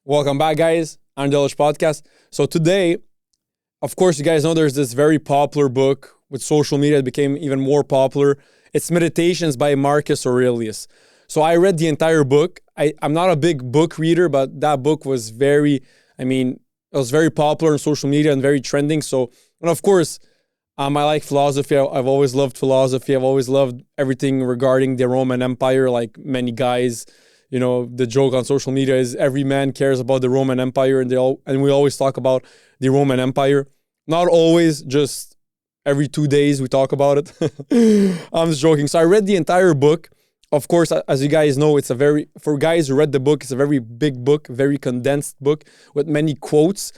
Welcome back, guys, on the Delish Podcast. So today, of course, you guys know there's this very popular book with social media that became even more popular. It's Meditations by Marcus Aurelius. So I read the entire book. I'm not a big book reader, but that book was it was very popular on social media and very trending. So, and of course, I like philosophy. I've always loved philosophy. I've always loved everything regarding the Roman Empire, like many guys. The joke on social media is every man cares about the Roman Empire, and we always talk about the Roman Empire. Not always, just every 2 days we talk about it. I'm just joking. So I read the entire book. Of course, as you guys know, for guys who read the book, it's a very big book, very condensed book with many quotes.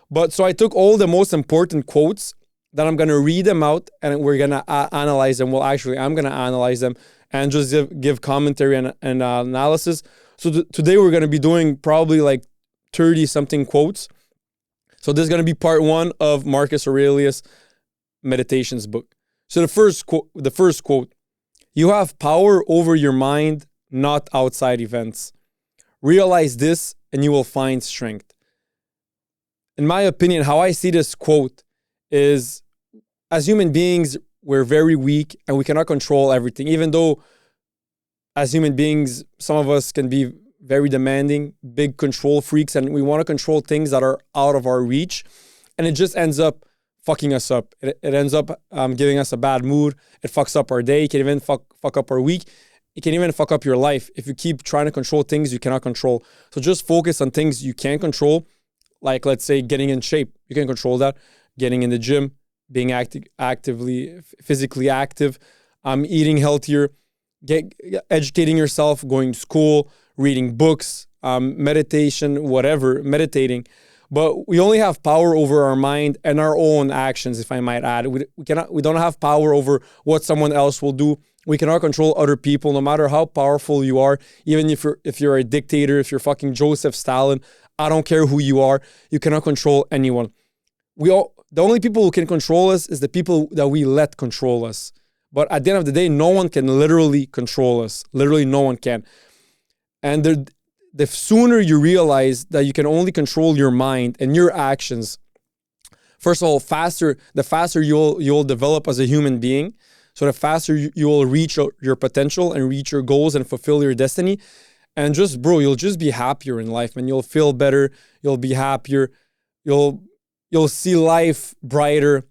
But so I took all the most important quotes that I'm going to read them out and we're going to analyze them. Well, actually, I'm going to analyze them and just give commentary and analysis. So today we're going to be doing probably like 30-something quotes. So this is going to be part one of Marcus Aurelius' Meditations book. So the first quote, "You have power over your mind, not outside events. Realize this and you will find strength." In my opinion, how I see this quote is, as human beings, we're very weak and we cannot control everything. Even though as human beings, some of us can be very demanding, big control freaks, and we want to control things that are out of our reach. And it just ends up fucking us up. It ends up giving us a bad mood. It fucks up our day. It can even fuck up our week. It can even fuck up your life if you keep trying to control things you cannot control. So just focus on things you can control. Like, let's say, getting in shape. You can control that. Getting in the gym, being physically active, eating healthier, educating yourself, going to school, reading books, meditating. But we only have power over our mind and our own actions, if I might add. We don't have power over what someone else will do. We cannot control other people, no matter how powerful you are. Even if you're a dictator, if you're fucking Joseph Stalin, I don't care who you are. You cannot control anyone. The only people who can control us is the people that we let control us. But at the end of the day, no one can literally control us. Literally, no one can. And the sooner you realize that you can only control your mind and your actions, first of all, the faster you'll develop as a human being. So the faster you will reach your potential and reach your goals and fulfill your destiny. And you'll just be happier in life, man. You'll feel better. You'll be happier. You'll see life brighter,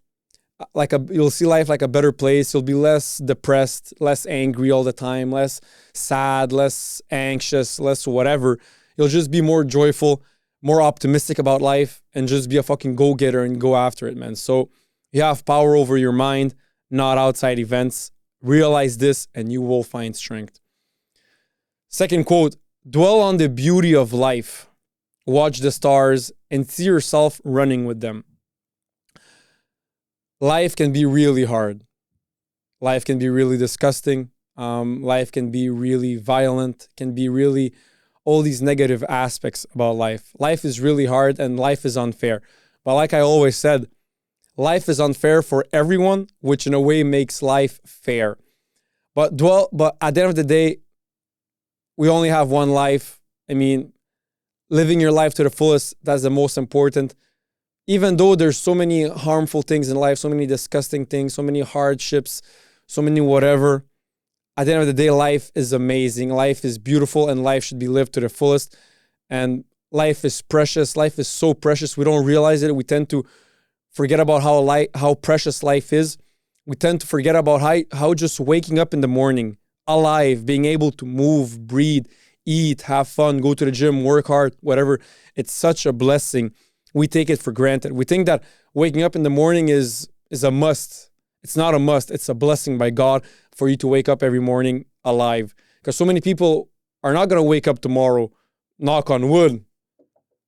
you'll see life like a better place. You'll be less depressed, less angry all the time, less sad, less anxious, less whatever. You'll just be more joyful, more optimistic about life, and just be a fucking go-getter and go after it, man. So you have power over your mind, not outside events. Realize this and you will find strength. Second quote, "Dwell on the beauty of life. Watch the stars and see yourself running with them." Life can be really hard. Life can be really disgusting. Life can be really violent, can be really all these negative aspects about life. Life is really hard and life is unfair. But like I always said, life is unfair for everyone, which in a way makes life fair. But at the end of the day, we only have one life. Living your life to the fullest, that's the most important. Even though there's so many harmful things in life, so many disgusting things, so many hardships, so many whatever, at the end of the day, life is amazing. Life is beautiful and life should be lived to the fullest. And life is precious. Life is so precious. We don't realize it. We tend to forget about how precious life is. We tend to forget about how just waking up in the morning, alive, being able to move, breathe, eat, have fun, go to the gym, work hard, whatever. It's such a blessing. We take it for granted. We think that waking up in the morning is a must. It's not a must. It's a blessing by God for you to wake up every morning alive. Because so many people are not going to wake up tomorrow. Knock on wood.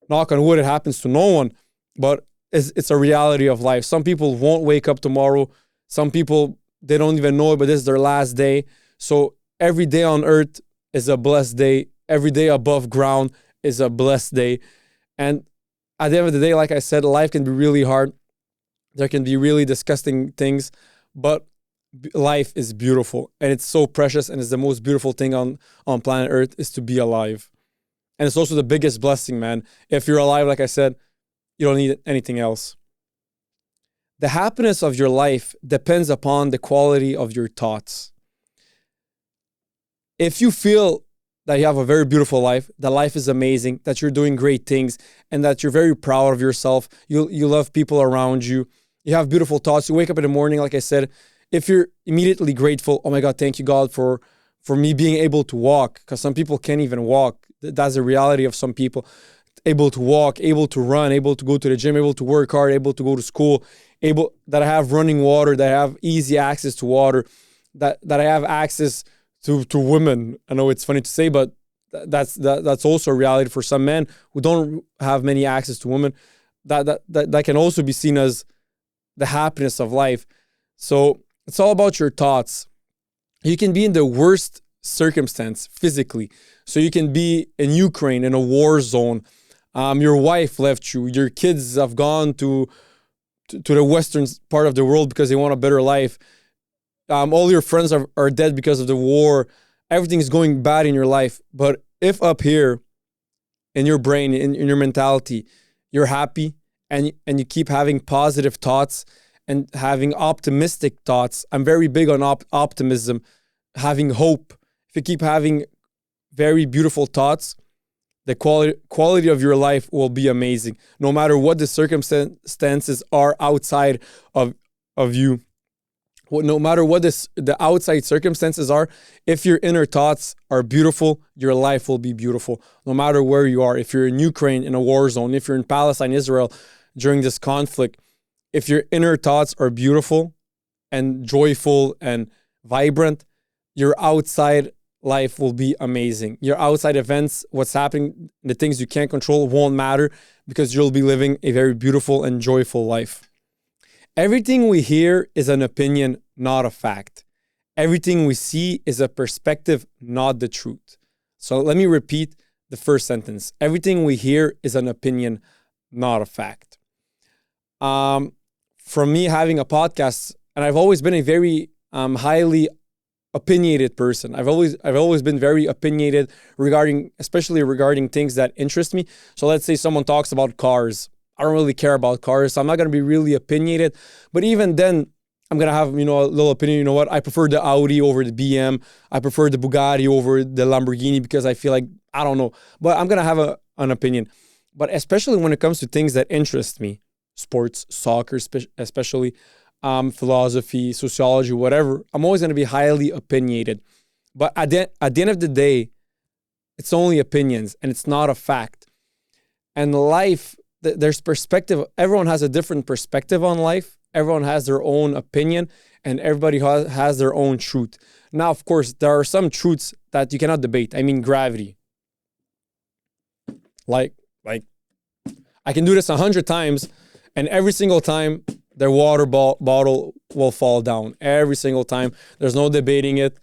Knock on wood, it happens to no one. But it's a reality of life. Some people won't wake up tomorrow. Some people, they don't even know it, but this is their last day. So every day on earth is a blessed day. Every day above ground is a blessed day. And at the end of the day, like I said, life can be really hard. There can be really disgusting things, but life is beautiful and it's so precious, and it's the most beautiful thing on planet Earth is to be alive. And it's also the biggest blessing, man. If you're alive, like I said, you don't need anything else. The happiness of your life depends upon the quality of your thoughts. If you feel that you have a very beautiful life, that life is amazing, that you're doing great things, and that you're very proud of yourself, you love people around you, you have beautiful thoughts, you wake up in the morning, like I said, if you're immediately grateful, oh my God, thank you, God, for me being able to walk, because some people can't even walk. That's the reality of some people. Able to walk, able to run, able to go to the gym, able to work hard, able to go to school, able that I have running water, that I have easy access to water, that I have access to women. I know it's funny to say, but that's also a reality for some men who don't have many access to women. That can also be seen as the happiness of life. So it's all about your thoughts. You can be in the worst circumstance physically. So you can be in Ukraine in a war zone. Your wife left you. Your kids have gone to the western part of the world because they want a better life. All your friends are dead because of the war. Everything is going bad in your life. But if up here in your brain, in your mentality, you're happy and you keep having positive thoughts and having optimistic thoughts. I'm very big on optimism, having hope. If you keep having very beautiful thoughts, the quality of your life will be amazing. No matter what the circumstances are outside of you, no matter what the outside circumstances are, if your inner thoughts are beautiful, your life will be beautiful. No matter where you are, if you're in Ukraine in a war zone, if you're in Palestine, Israel during this conflict, if your inner thoughts are beautiful and joyful and vibrant, your outside life will be amazing. Your outside events, what's happening, the things you can't control won't matter because you'll be living a very beautiful and joyful life. Everything we hear is an opinion, not a fact. Everything we see is a perspective, not the truth. So let me repeat the first sentence. Everything we hear is an opinion, not a fact. From me having a podcast, and I've always been a very highly opinionated person. I've always been very opinionated especially regarding things that interest me. So let's say someone talks about cars. I don't really care about cars, so I'm not going to be really opinionated. But even then, I'm going to have, a little opinion. You know what? I prefer the Audi over the BM. I prefer the Bugatti over the Lamborghini because I feel like, I don't know. But I'm going to have an opinion. But especially when it comes to things that interest me, sports, soccer, especially, philosophy, sociology, whatever, I'm always going to be highly opinionated. But at the end of the day, it's only opinions and it's not a fact. And life, there's perspective. Everyone has a different perspective on life. Everyone has their own opinion and everybody has their own truth. Now, of course, there are some truths that you cannot debate. I mean, gravity. Like I can do this 100 times and every single time their water bottle will fall down. Every single time. There's no debating it.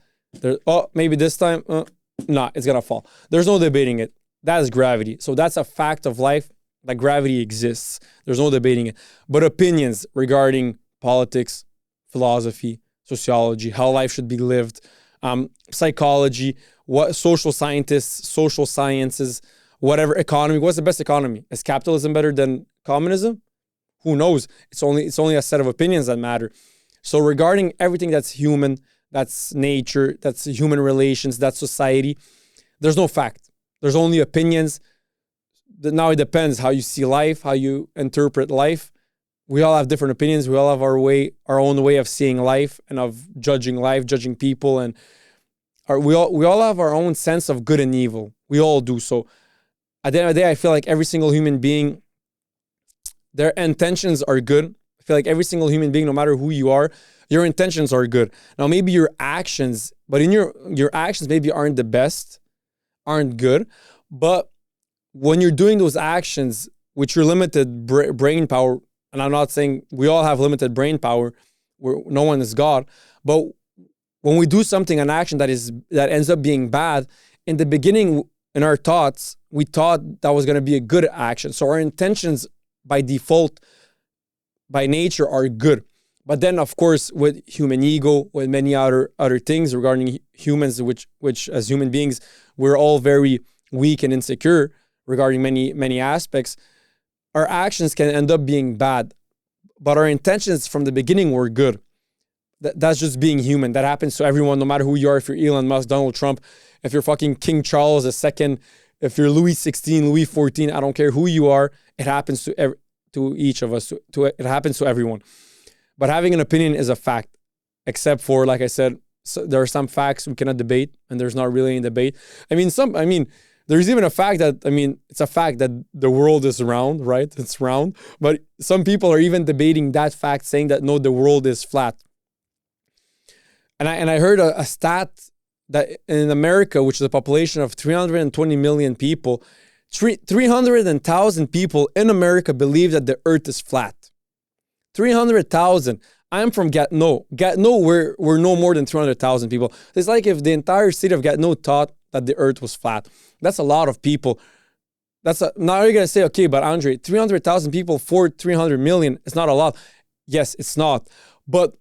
Maybe this time, it's going to fall. There's no debating it. That is gravity. So that's a fact of life, that gravity exists. There's no debating it. But opinions regarding politics, philosophy, sociology, how life should be lived, psychology, what social scientists, social sciences, whatever, economy. What's the best economy? Is capitalism better than communism? Who knows? It's only a set of opinions that matter. So regarding everything that's human, that's nature, that's human relations, that's society, there's no fact. There's only opinions. Now it depends how you see life, how you interpret life. We all have different opinions. We all have our own way of seeing life and of judging life, judging people, and we all have our own sense of good and evil. We all do. So at the end of the day, I feel like every single human being, their intentions are good. I feel like every single human being, no matter who you are, your intentions are good. Now, maybe your actions, but in your actions maybe aren't the best, aren't good. But when you're doing those actions with your limited brain power, and I'm not saying we all have limited brain power, where no one is God, but when we do something, an action that ends up being bad, in the beginning, in our thoughts, we thought that was going to be a good action. So our intentions by default, by nature, are good. But then, of course, with human ego, with many other things regarding humans, which as human beings, we're all very weak and insecure regarding many aspects, our actions can end up being bad. But our intentions from the beginning were good. That's just being human. That happens to everyone, no matter who you are. If you're Elon Musk, Donald Trump, if you're fucking King Charles II, if you're Louis XVI, Louis XIV, I don't care who you are. It happens to each of us. It happens to everyone. But having an opinion is a fact, except for, like I said, there are some facts we cannot debate, and there's not really any debate. There's even a fact that, it's a fact that the world is round, right? It's round. But some people are even debating that fact, saying that, no, the world is flat. And I heard a stat that in America, which is a population of 320 million people, 300,000 people in America believe that the earth is flat. 300,000. I'm from Gatineau. Gatineau, we're no more than 300,000 people. It's like if the entire city of Gatineau thought that the earth was flat. That's a lot of people. Now you're going to say, okay, but Andre, 300,000 people for 300 million, it's not a lot. Yes, it's not. But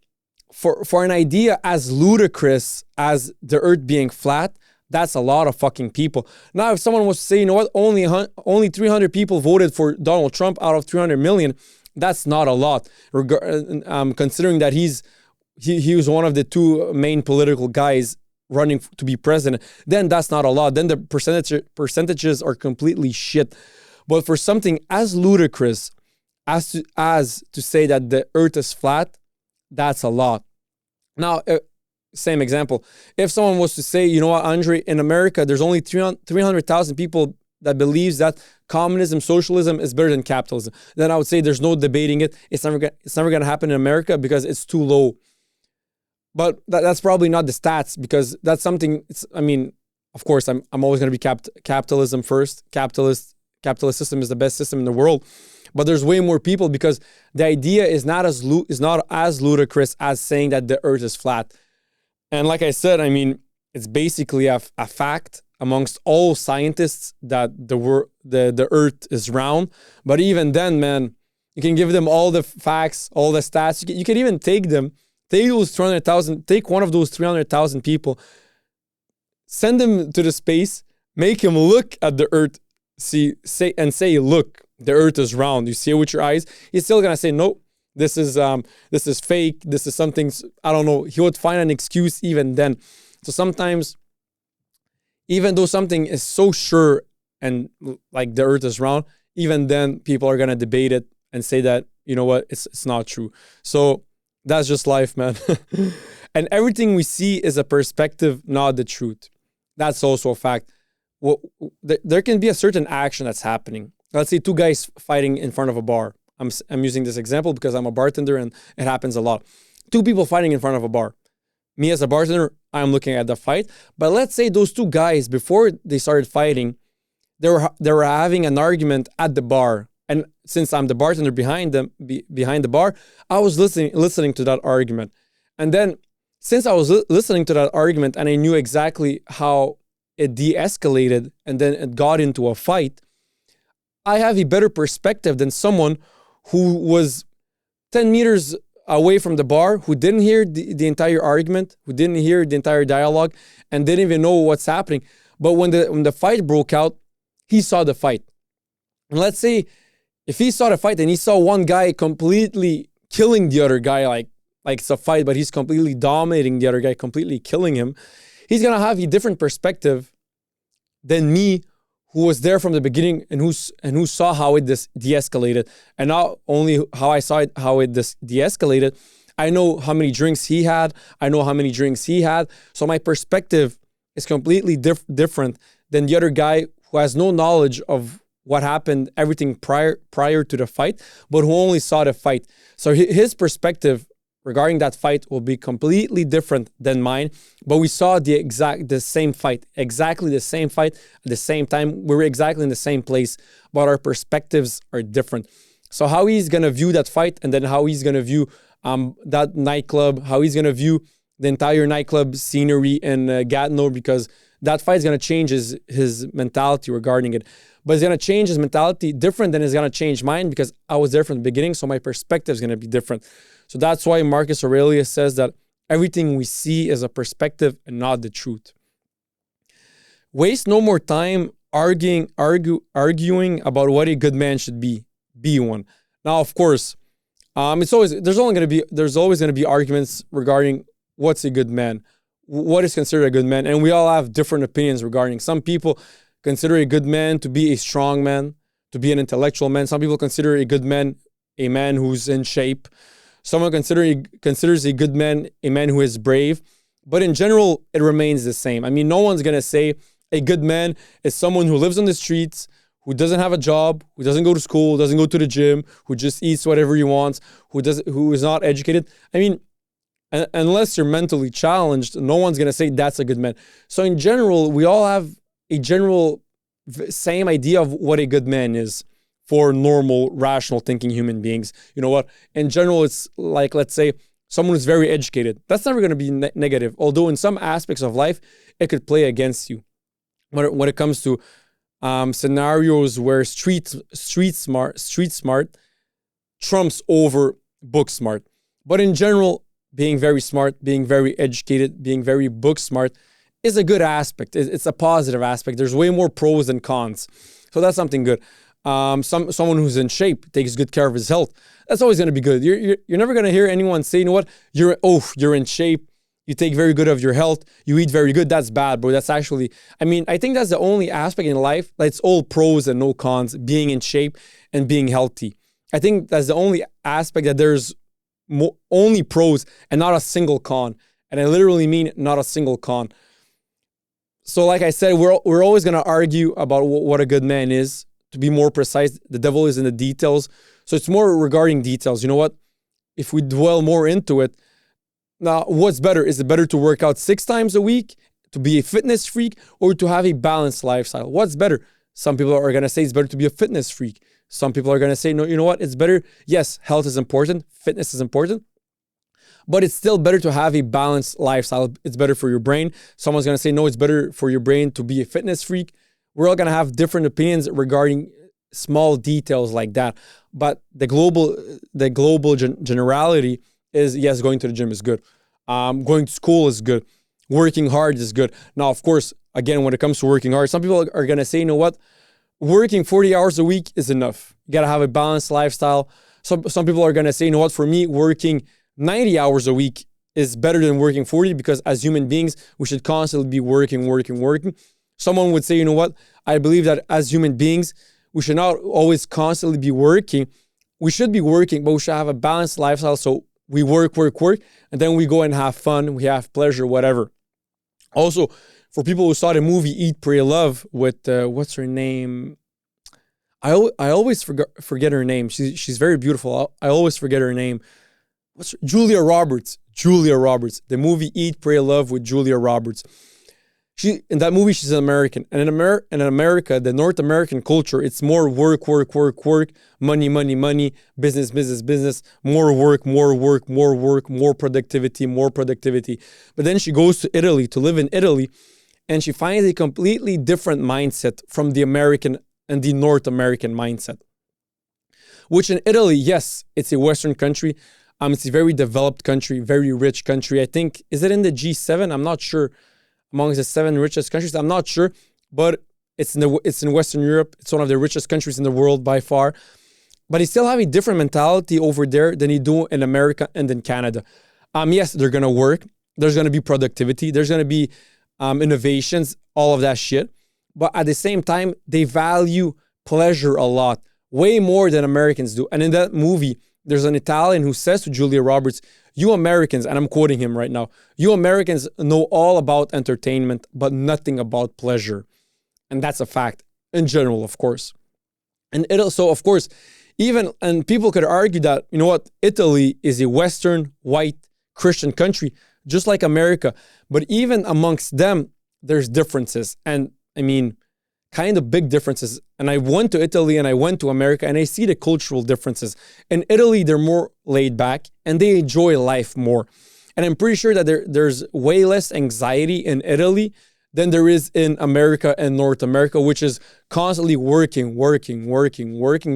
for an idea as ludicrous as the earth being flat, that's a lot of fucking people. Now, if someone was to say, you know what, only 300 people voted for Donald Trump out of 300 million, that's not a lot. Considering that he was one of the two main political guys running to be president, then that's not a lot. Then the percentages are completely shit. But for something as ludicrous as to say that the earth is flat, that's a lot. Now, same example. If someone was to say, you know what, Andre, in America, there's only 300,000 people that believes that communism, socialism is better than capitalism, then I would say there's no debating it. It's never going to happen in America because it's too low. But that's probably not the stats, because that's something, of course, I'm always going to be capitalism first. Capitalist system is the best system in the world. But there's way more people, because the idea is not as ludicrous as saying that the earth is flat. And like I said, it's basically a fact amongst all scientists that the earth is round. But even then, man, you can give them all the facts, all the stats. You can even take those 300,000, take one of those 300,000 people, send them to the space, make him look at the earth, say, look, the earth is round. You see it with your eyes. He's still gonna say, no, this is fake. This is something, I don't know. He would find an excuse even then. So sometimes, even though something is so sure and like the earth is round, even then people are gonna debate it and say that, you know what, it's not true. So that's just life, man. And everything we see is a perspective, not the truth. That's also a fact. There can be a certain action that's happening. Let's say two guys fighting in front of a bar. I'm using this example because I'm a bartender and it happens a lot. Two people fighting in front of a bar. Me as a bartender, I'm looking at the fight. But let's say those two guys, before they started fighting, they were having an argument at the bar. And since I'm the bartender behind the bar, I was listening to that argument. And then since I was listening to that argument and I knew exactly how it de-escalated and then it got into a fight, I have a better perspective than someone who was 10 meters away from the bar, who didn't hear the entire argument, who didn't hear the entire dialogue, and didn't even know what's happening. But when the fight broke out, he saw the fight. And let's say if he saw the fight and he saw one guy completely killing the other guy, like it's a fight, but he's completely dominating the other guy, completely killing him, he's going to have a different perspective than me, who was there from the beginning and who saw how it de-escalated. And not only how I saw it, how it de-escalated, I know how many drinks he had. I know how many drinks he had. So my perspective is completely different than the other guy who has no knowledge of what happened, everything prior to the fight, but who only saw the fight. So his perspective regarding that fight will be completely different than mine, but we saw the same fight, exactly the same fight at the same time. We were exactly in the same place, but our perspectives are different. So how he's going to view that fight, and then how he's going to view that nightclub, how he's going to view the entire nightclub scenery in Gatineau, because that fight is going to change his mentality regarding it. But it's going to change his mentality different than it's going to change mine, because I was there from the beginning, so my perspective is going to be different. So that's why Marcus Aurelius says that everything we see is a perspective and not the truth. Waste no more time arguing about what a good man should be one. Now, of course, it's always there's always gonna be arguments regarding what's a good man, what is considered a good man, and we all have different opinions regarding. Some people consider a good man to be a strong man, to be an intellectual man. Some people consider a good man a man who's in shape. Someone considers a good man a man who is brave. But in general, it remains the same. I mean, no one's gonna say a good man is someone who lives on the streets, who doesn't have a job, who doesn't go to school, doesn't go to the gym, who just eats whatever he wants, who is not educated. I mean, unless you're mentally challenged, no one's gonna say that's a good man. So in general, we all have a general same idea of what a good man is for normal, rational thinking human beings. You know what? In general, it's like, let's say, someone who's very educated. That's never going to be negative. Although in some aspects of life, it could play against you. When it comes to scenarios where street smart trumps over book smart. But in general, being very smart, being very educated, being very book smart is a good aspect. It's a positive aspect. There's way more pros than cons. So that's something good. Someone who's in shape, takes good care of his health. That's always going to be good. You're never going to hear anyone say, you know what, you're in shape. You take very good of your health. You eat very good. That's bad, bro. That's actually, I think that's the only aspect in life that's all pros and no cons, being in shape and being healthy. I think that's the only aspect that there's only pros and not a single con. And I literally mean not a single con. So like I said, we're always going to argue about what a good man is. To be more precise, the devil is in the details. So it's more regarding details. You know what? If we dwell more into it, now what's better? Is it better to work out 6 times a week, to be a fitness freak, or to have a balanced lifestyle? What's better? Some people are going to say it's better to be a fitness freak. Some people are going to say, no, you know what? It's better. Yes, health is important. Fitness is important. But it's still better to have a balanced lifestyle. It's better for your brain. Someone's going to say, no, it's better for your brain to be a fitness freak. We're all going to have different opinions regarding small details like that. But the global generality is, yes, going to the gym is good. Going to school is good. Working hard is good. Now, of course, again, when it comes to working hard, some people are going to say, you know what? Working 40 hours a week is enough. You got to have a balanced lifestyle. Some people are going to say, you know what? For me, working 90 hours a week is better than working 40 because as human beings, we should constantly be working. Someone would say, you know what? I believe that as human beings, we should not always constantly be working. We should be working, but we should have a balanced lifestyle. So we work, and then we go and have fun. We have pleasure, whatever. Also, for people who saw the movie Eat, Pray, Love with, what's her name? I always forget her name. She's very beautiful. I always forget her name. Julia Roberts. The movie Eat, Pray, Love with Julia Roberts. In that movie, she's an American. And in America, the North American culture, it's more work, money, business, more work, more productivity. But then she goes to Italy to live in Italy, and she finds a completely different mindset from the American and the North American mindset. Which in Italy, yes, it's a Western country. It's a very developed country, very rich country. I think, is it in the G7? I'm not sure. Amongst the 7 richest countries, I'm not sure, but it's in Western Europe. It's one of the richest countries in the world by far. But they still have a different mentality over there than they do in America and in Canada. Yes, they're gonna work. There's gonna be productivity. There's gonna be innovations, all of that shit. But at the same time, they value pleasure a lot, way more than Americans do. And in that movie, there's an Italian who says to Julia Roberts, you Americans, and I'm quoting him right now, you Americans know all about entertainment, but nothing about pleasure. And that's a fact in general, of course. And so, of course, and people could argue that, you know what, Italy is a Western, white, Christian country, just like America. But even amongst them, there's differences. And I mean, kind of big differences. And I went to Italy and I went to America and I see the cultural differences. In Italy, they're more laid back and they enjoy life more. And I'm pretty sure that there's way less anxiety in Italy than there is in America and North America, which is constantly working.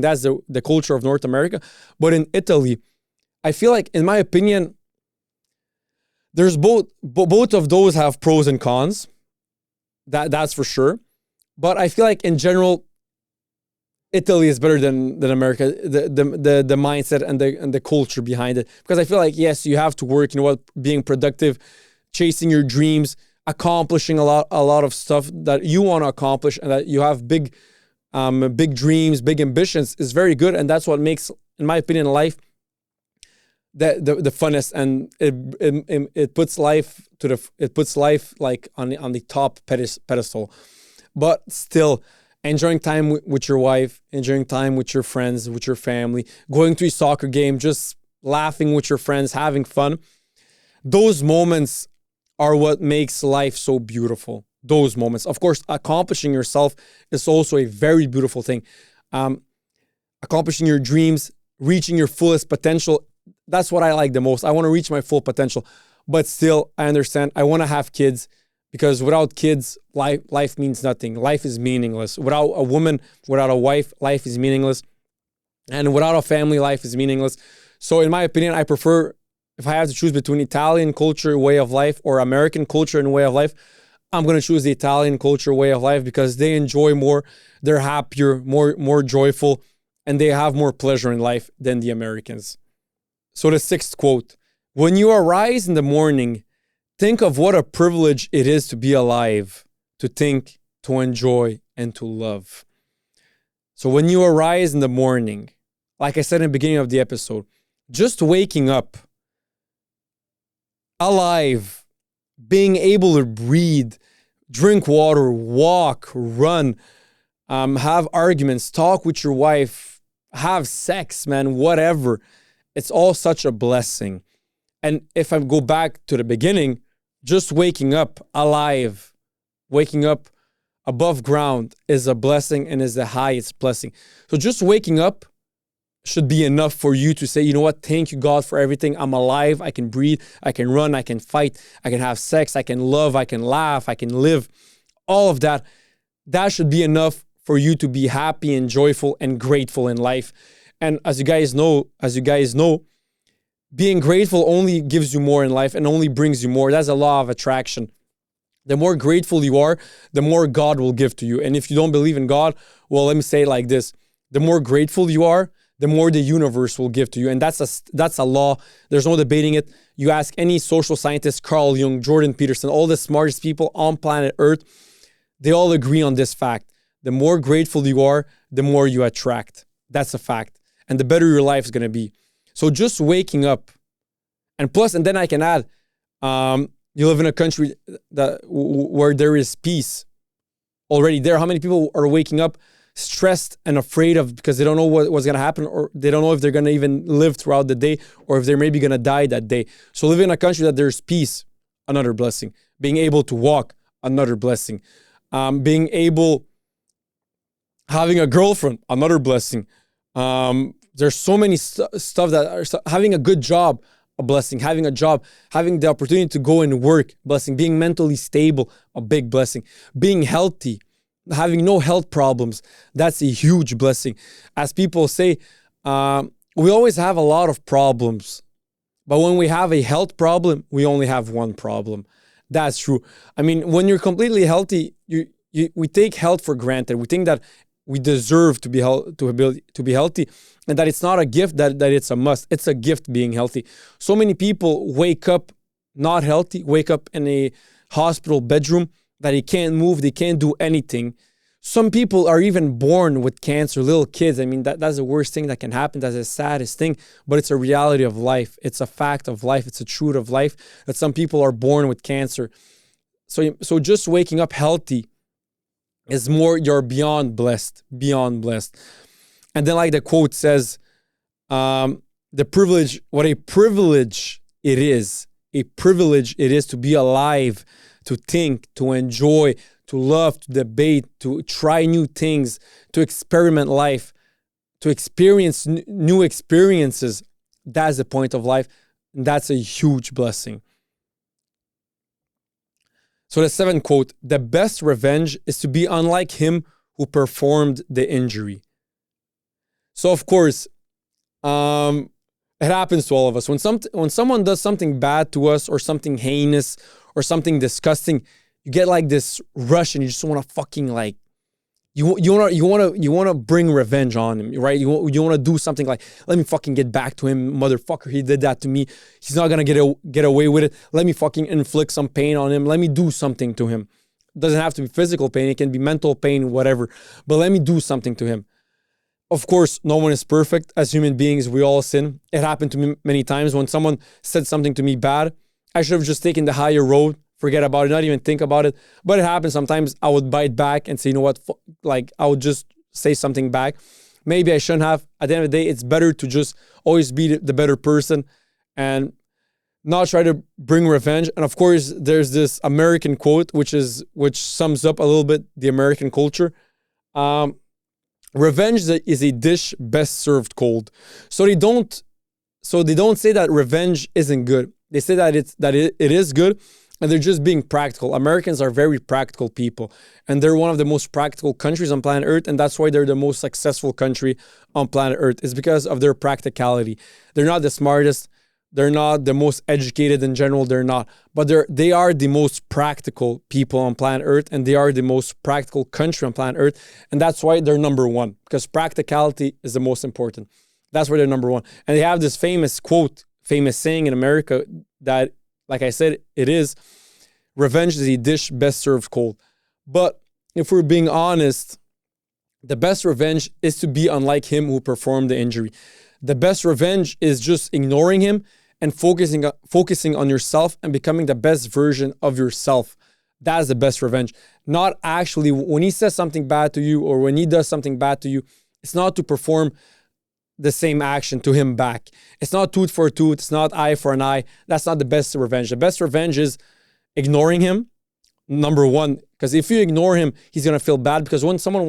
That's the culture of North America. But in Italy, I feel like, in my opinion, there's both of those have pros and cons. That's for sure. But I feel like in general, Italy is better than America. The mindset and the culture behind it. Because I feel like, yes, you have to work, being productive, chasing your dreams, accomplishing a lot of stuff that you want to accomplish, and that you have big dreams, big ambitions is very good. And that's what makes, in my opinion, life the funnest, and it puts life like on the top pedestal. But still, enjoying time with your wife, enjoying time with your friends, with your family, going to a soccer game, just laughing with your friends, having fun. Those moments are what makes life so beautiful. Those moments. Of course, accomplishing yourself is also a very beautiful thing. Accomplishing your dreams, reaching your fullest potential, that's what I like the most. I want to reach my full potential. But still, I understand, I want to have kids, because without kids, life means nothing. Life is meaningless. Without a woman, without a wife, life is meaningless. And without a family, life is meaningless. So in my opinion, I prefer, if I have to choose between Italian culture, way of life, or American culture and way of life, I'm going to choose the Italian culture, way of life, because they enjoy more, they're happier, more joyful, and they have more pleasure in life than the Americans. So the sixth quote: when you arise in the morning, think of what a privilege it is to be alive, to think, to enjoy, and to love. So when you arise in the morning, like I said in the beginning of the episode, just waking up, alive, being able to breathe, drink water, walk, run, have arguments, talk with your wife, have sex, man, whatever. It's all such a blessing. And if I go back to the beginning, just waking up alive, waking up above ground is a blessing and is the highest blessing. So just waking up should be enough for you to say, you know what, thank you, God, for everything. I'm alive, I can breathe, I can run, I can fight, I can have sex, I can love, I can laugh, I can live. All of that, that should be enough for you to be happy and joyful and grateful in life. And as you guys know, being grateful only gives you more in life and only brings you more. That's a law of attraction. The more grateful you are, the more God will give to you. And if you don't believe in God, well, let me say it like this. The more grateful you are, the more the universe will give to you. And that's a law. There's no debating it. You ask any social scientist, Carl Jung, Jordan Peterson, all the smartest people on planet Earth, they all agree on this fact. The more grateful you are, the more you attract. That's a fact. And the better your life is going to be. So just waking up, and then I can add, you live in a country where there is peace already there. How many people are waking up stressed and afraid because they don't know what's going to happen, or they don't know if they're going to even live throughout the day, or if they're maybe going to die that day. So living in a country that there's peace, another blessing. Being able to walk, another blessing. Having a girlfriend, another blessing. There's so many stuff that are having a good job, a blessing. Having a job, having the opportunity to go and work, blessing. Being mentally stable, a big blessing. Being healthy, having no health problems, that's a huge blessing. As people say, we always have a lot of problems, but when we have a health problem, we only have one problem. That's true. I mean, when you're completely healthy, we take health for granted. We think that we deserve to be healthy, and that it's not a gift, that it's a must. It's a gift being healthy. So many people wake up not healthy, wake up in a hospital bedroom, that they can't move, they can't do anything. Some people are even born with cancer, little kids. I mean, that's the worst thing that can happen. That's the saddest thing, but it's a reality of life. It's a fact of life. It's a truth of life that some people are born with cancer. So just waking up healthy is more, you're beyond blessed. And then, like the quote says, what a privilege it is to be alive, to think, to enjoy, to love, to debate, to try new things, to experiment life, to experience new experiences. That's the point of life. And that's a huge blessing. So the seventh quote: the best revenge is to be unlike him who performed the injury. So of course, it happens to all of us. When someone does something bad to us, or something heinous, or something disgusting, you get like this rush and you just want to fucking like You wanna bring revenge on him, right? You wanna do something like, let me fucking get back to him, motherfucker. He did that to me. He's not gonna get away with it. Let me fucking inflict some pain on him. Let me do something to him. It doesn't have to be physical pain. It can be mental pain, whatever. But let me do something to him. Of course, no one is perfect. As human beings, we all sin. It happened to me many times. When someone said something to me bad, I should have just taken the higher road, forget about it, not even think about it. But it happens sometimes. I would bite back and say, you know what, like I would just say something back. Maybe I shouldn't have. At the end of the day, it's better to just always be the better person and not try to bring revenge. And of course, there's this American quote, which sums up a little bit the American culture. Revenge is a dish best served cold. So they don't say that revenge isn't good. They say that it is good, and they're just being practical. Americans are very practical people, and they're one of the most practical countries on planet Earth, and that's why they're the most successful country on planet Earth. It's because of their practicality. They're not the smartest. They're not the most educated in general. They're not. But they are the most practical people on planet Earth, and they are the most practical country on planet Earth. And that's why they're number one, because practicality is the most important. That's why they're number one. And they have this famous quote, famous saying in America that, like I said, it is, revenge is a dish best served cold. But if we're being honest, the best revenge is to be unlike him who performed the injury. The best revenge is just ignoring him and focusing on yourself and becoming the best version of yourself. That is the best revenge. Not actually, when he says something bad to you or when he does something bad to you, it's not to perform the same action to him back. It's not tooth for a tooth. It's not eye for an eye. That's not the best revenge. The best revenge is ignoring him, number one. Because if you ignore him, he's going to feel bad. Because when someone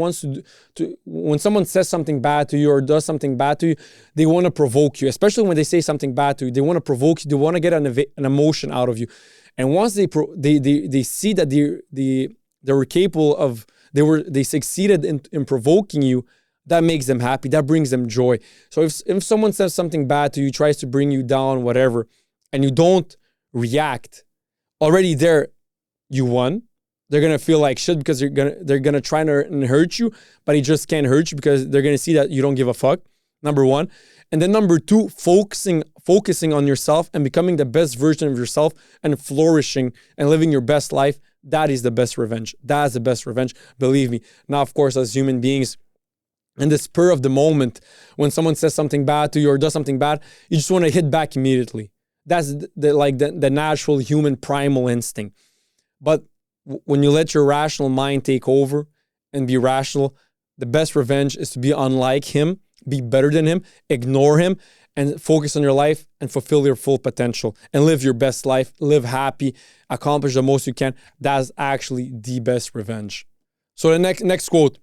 when someone says something bad to you or does something bad to you, they want to provoke you. Especially when they say something bad to you, they want to provoke you. They want to get an emotion out of you. And once they see that they were capable of, they succeeded in provoking you, that makes them happy. That brings them joy. So if someone says something bad to you, tries to bring you down, whatever, and you don't react, already there, you won. They're gonna feel like shit because they're gonna try to hurt you, but he just can't hurt you because they're gonna see that you don't give a fuck. Number one. And then number two, focusing on yourself and becoming the best version of yourself and flourishing and living your best life. That is the best revenge. That is the best revenge. Believe me. Now, of course, as human beings, in the spur of the moment, when someone says something bad to you or does something bad, you just want to hit back immediately. That's the natural human primal instinct. But when you let your rational mind take over and be rational, the best revenge is to be unlike him, be better than him, ignore him, and focus on your life and fulfill your full potential and live your best life, live happy, accomplish the most you can. That's actually the best revenge. So the next quote,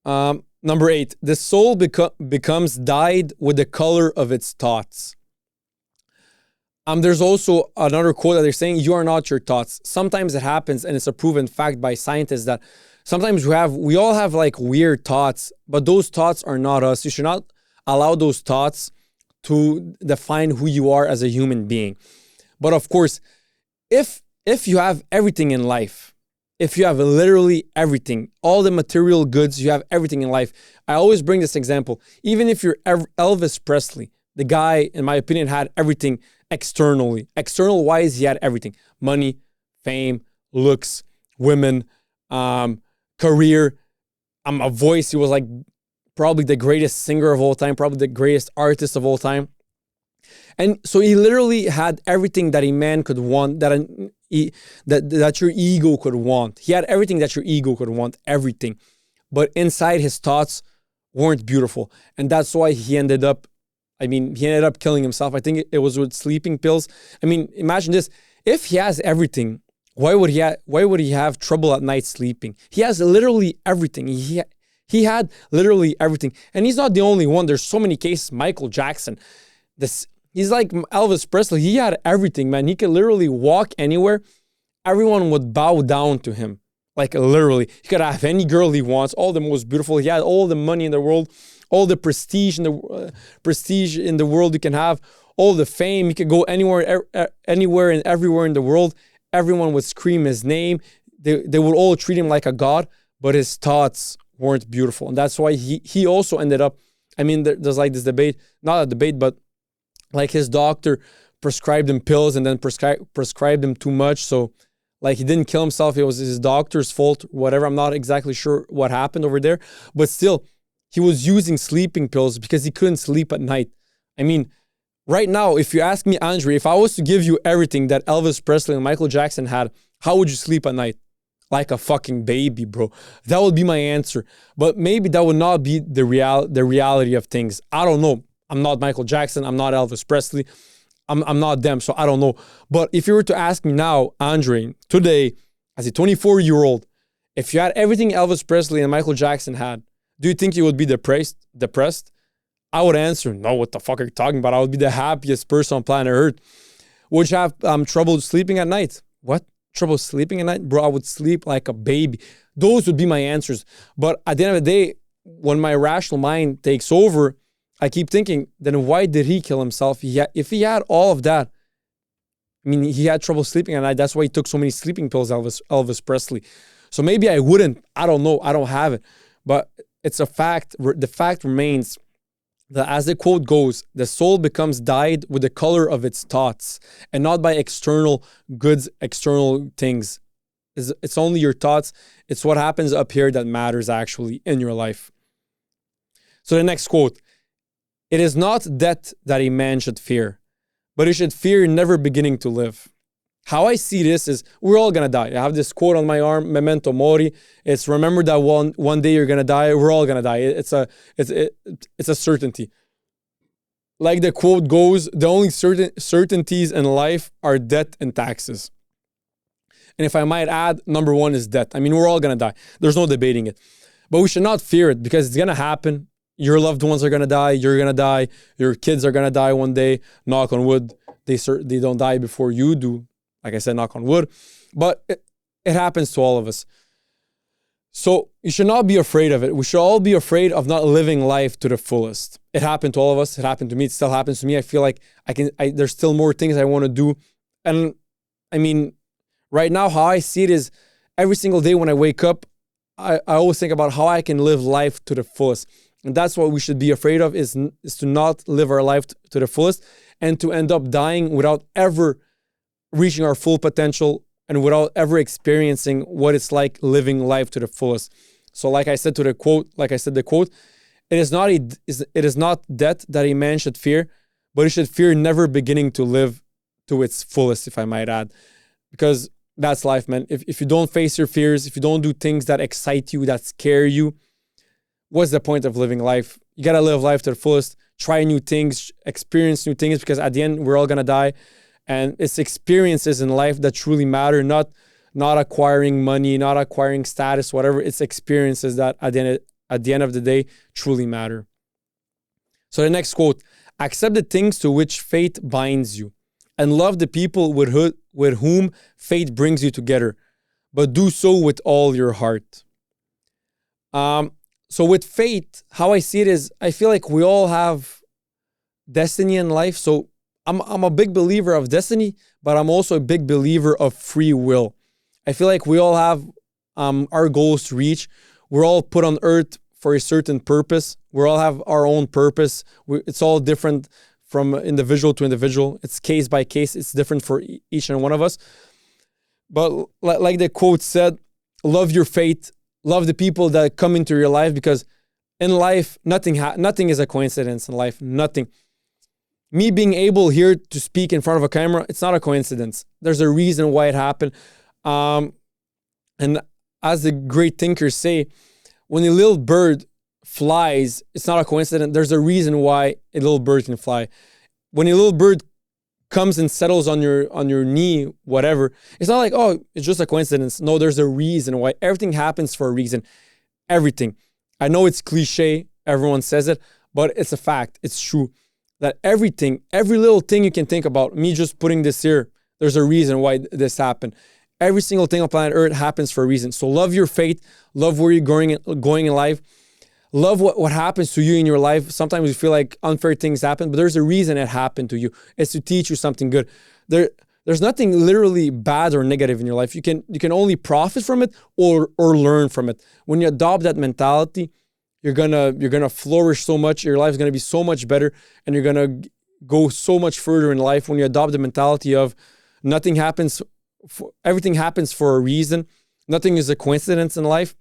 number 8, the soul becomes dyed with the color of its thoughts. There's also another quote that they're saying, you are not your thoughts. Sometimes it happens, and it's a proven fact by scientists that sometimes we all have like weird thoughts, but those thoughts are not us. You should not allow those thoughts to define who you are as a human being. But of course, if you have everything in life, if you have literally everything, all the material goods, you have everything in life. I always bring this example. Even if you're Elvis Presley, the guy, in my opinion, had everything externally. External wise, he had everything. Money, fame, looks, women, career, a voice. He was like probably the greatest singer of all time, probably the greatest artist of all time. And so he literally had everything that a man could want, that your ego could want. He had everything that your ego could want, everything. But inside, his thoughts weren't beautiful. And that's why he ended up killing himself. I think it was with sleeping pills. I mean, imagine this. If he has everything, why would he have trouble at night sleeping? He has literally everything. He had literally everything. And he's not the only one. There's so many cases. Michael Jackson. He's like Elvis Presley. He had everything, man. He could literally walk anywhere. Everyone would bow down to him. Like literally. He could have any girl he wants, all the most beautiful. He had all the money in the world, all the prestige in the world you can have, all the fame. He could go anywhere and everywhere in the world. Everyone would scream his name. They would all treat him like a god, but his thoughts weren't beautiful. And that's why he also ended up, I mean, there's like this debate, not a debate, but like his doctor prescribed him pills and then prescribed him too much. So like he didn't kill himself. It was his doctor's fault, whatever. I'm not exactly sure what happened over there, but still he was using sleeping pills because he couldn't sleep at night. I mean, right now, if you ask me, Andre, if I was to give you everything that Elvis Presley and Michael Jackson had, how would you sleep at night? Like a fucking baby, bro. That would be my answer. But maybe that would not be the reality of things. I don't know. I'm not Michael Jackson. I'm not Elvis Presley. I'm not them, so I don't know. But if you were to ask me now, Andre, today, as a 24-year-old, if you had everything Elvis Presley and Michael Jackson had, do you think you would be depressed? I would answer, no, what the fuck are you talking about? I would be the happiest person on planet Earth. Would you have trouble sleeping at night? What? Trouble sleeping at night? Bro, I would sleep like a baby. Those would be my answers. But at the end of the day, when my rational mind takes over, I keep thinking, then why did he kill himself? If he had all of that, I mean, he had trouble sleeping at night. That's why he took so many sleeping pills, Elvis Presley. So maybe I wouldn't. I don't know. I don't have it. But it's a fact. The fact remains that, as the quote goes, the soul becomes dyed with the color of its thoughts and not by external goods, external things. It's only your thoughts. It's what happens up here that matters actually in your life. So the next quote, it is not death that a man should fear, but he should fear never beginning to live. How I see this is we're all going to die. I have this quote on my arm, memento mori. It's remember that one day you're going to die. We're all going to die. It's a certainty. Like the quote goes, the only certainties in life are death and taxes. And if I might add, number one is death. I mean, we're all going to die. There's no debating it. But we should not fear it because it's going to happen. Your loved ones are going to die. You're going to die. Your kids are going to die one day. Knock on wood. They don't die before you do. Like I said, knock on wood. But it happens to all of us. So you should not be afraid of it. We should all be afraid of not living life to the fullest. It happened to all of us. It happened to me. It still happens to me. I feel like there's still more things I want to do. And I mean, right now, how I see it is every single day when I wake up, I always think about how I can live life to the fullest. And that's what we should be afraid of is to not live our life to the fullest and to end up dying without ever reaching our full potential and without ever experiencing what it's like living life to the fullest. So like I said the quote, it is not death that a man should fear, but he should fear never beginning to live to its fullest, if I might add. Because that's life, man. If you don't face your fears, if you don't do things that excite you, that scare you, what's the point of living life? You got to live life to the fullest, try new things, experience new things, because at the end, we're all going to die. And it's experiences in life that truly matter, not acquiring money, not acquiring status, whatever. It's experiences that at the end of the day truly matter. So the next quote, accept the things to which fate binds you and love the people with whom fate brings you together, but do so with all your heart. So with fate, how I see it is I feel like we all have destiny in life. So I'm a big believer of destiny, but I'm also a big believer of free will. I feel like we all have our goals to reach. We're all put on earth for a certain purpose. We all have our own purpose. It's all different from individual to individual. It's case by case. It's different for each and one of us. But like the quote said, love your fate. Love the people that come into your life, because in life, nothing is a coincidence in life. Nothing. Me being able here to speak in front of a camera, it's not a coincidence. There's a reason why it happened. And as the great thinkers say, when a little bird flies, it's not a coincidence. There's a reason why a little bird can fly. When a little bird comes and settles on your knee, whatever, it's not like, oh, it's just a coincidence. No, there's a reason why. Everything happens for a reason. Everything. I know it's cliche. Everyone says it, but it's a fact. It's true. That everything, every little thing you can think about, me just putting this here, there's a reason why this happened. Every single thing on planet Earth happens for a reason. So love your fate. Love where you're going in life. Love what happens to you in your life. Sometimes you feel like unfair things happen, but there's a reason it happened to you. It's to teach you something good. There's nothing literally bad or negative in your life. You can only profit from it or learn from it. When you adopt that mentality, you're gonna flourish so much. Your life's gonna be so much better, and you're gonna go so much further in life when you adopt the mentality of nothing happens, everything happens for a reason. Nothing is a coincidence in life.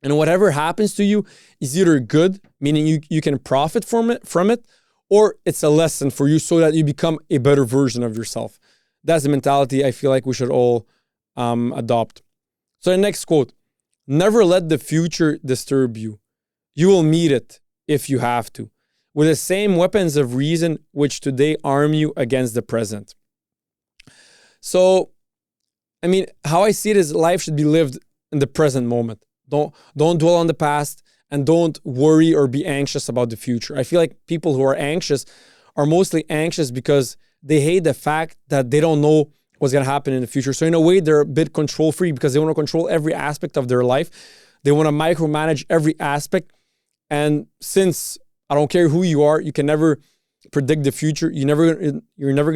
And whatever happens to you is either good, meaning you can profit from it, or it's a lesson for you so that you become a better version of yourself. That's the mentality I feel like we should all adopt. So the next quote, never let the future disturb you. You will meet it if you have to, with the same weapons of reason which today arm you against the present. So, I mean, how I see it is life should be lived in the present moment. Don't dwell on the past, and don't worry or be anxious about the future. I feel like people who are anxious are mostly anxious because they hate the fact that they don't know what's going to happen in the future. So in a way, they're a bit control free because they want to control every aspect of their life. They want to micromanage every aspect. And since I don't care who you are, you can never predict the future. You're never going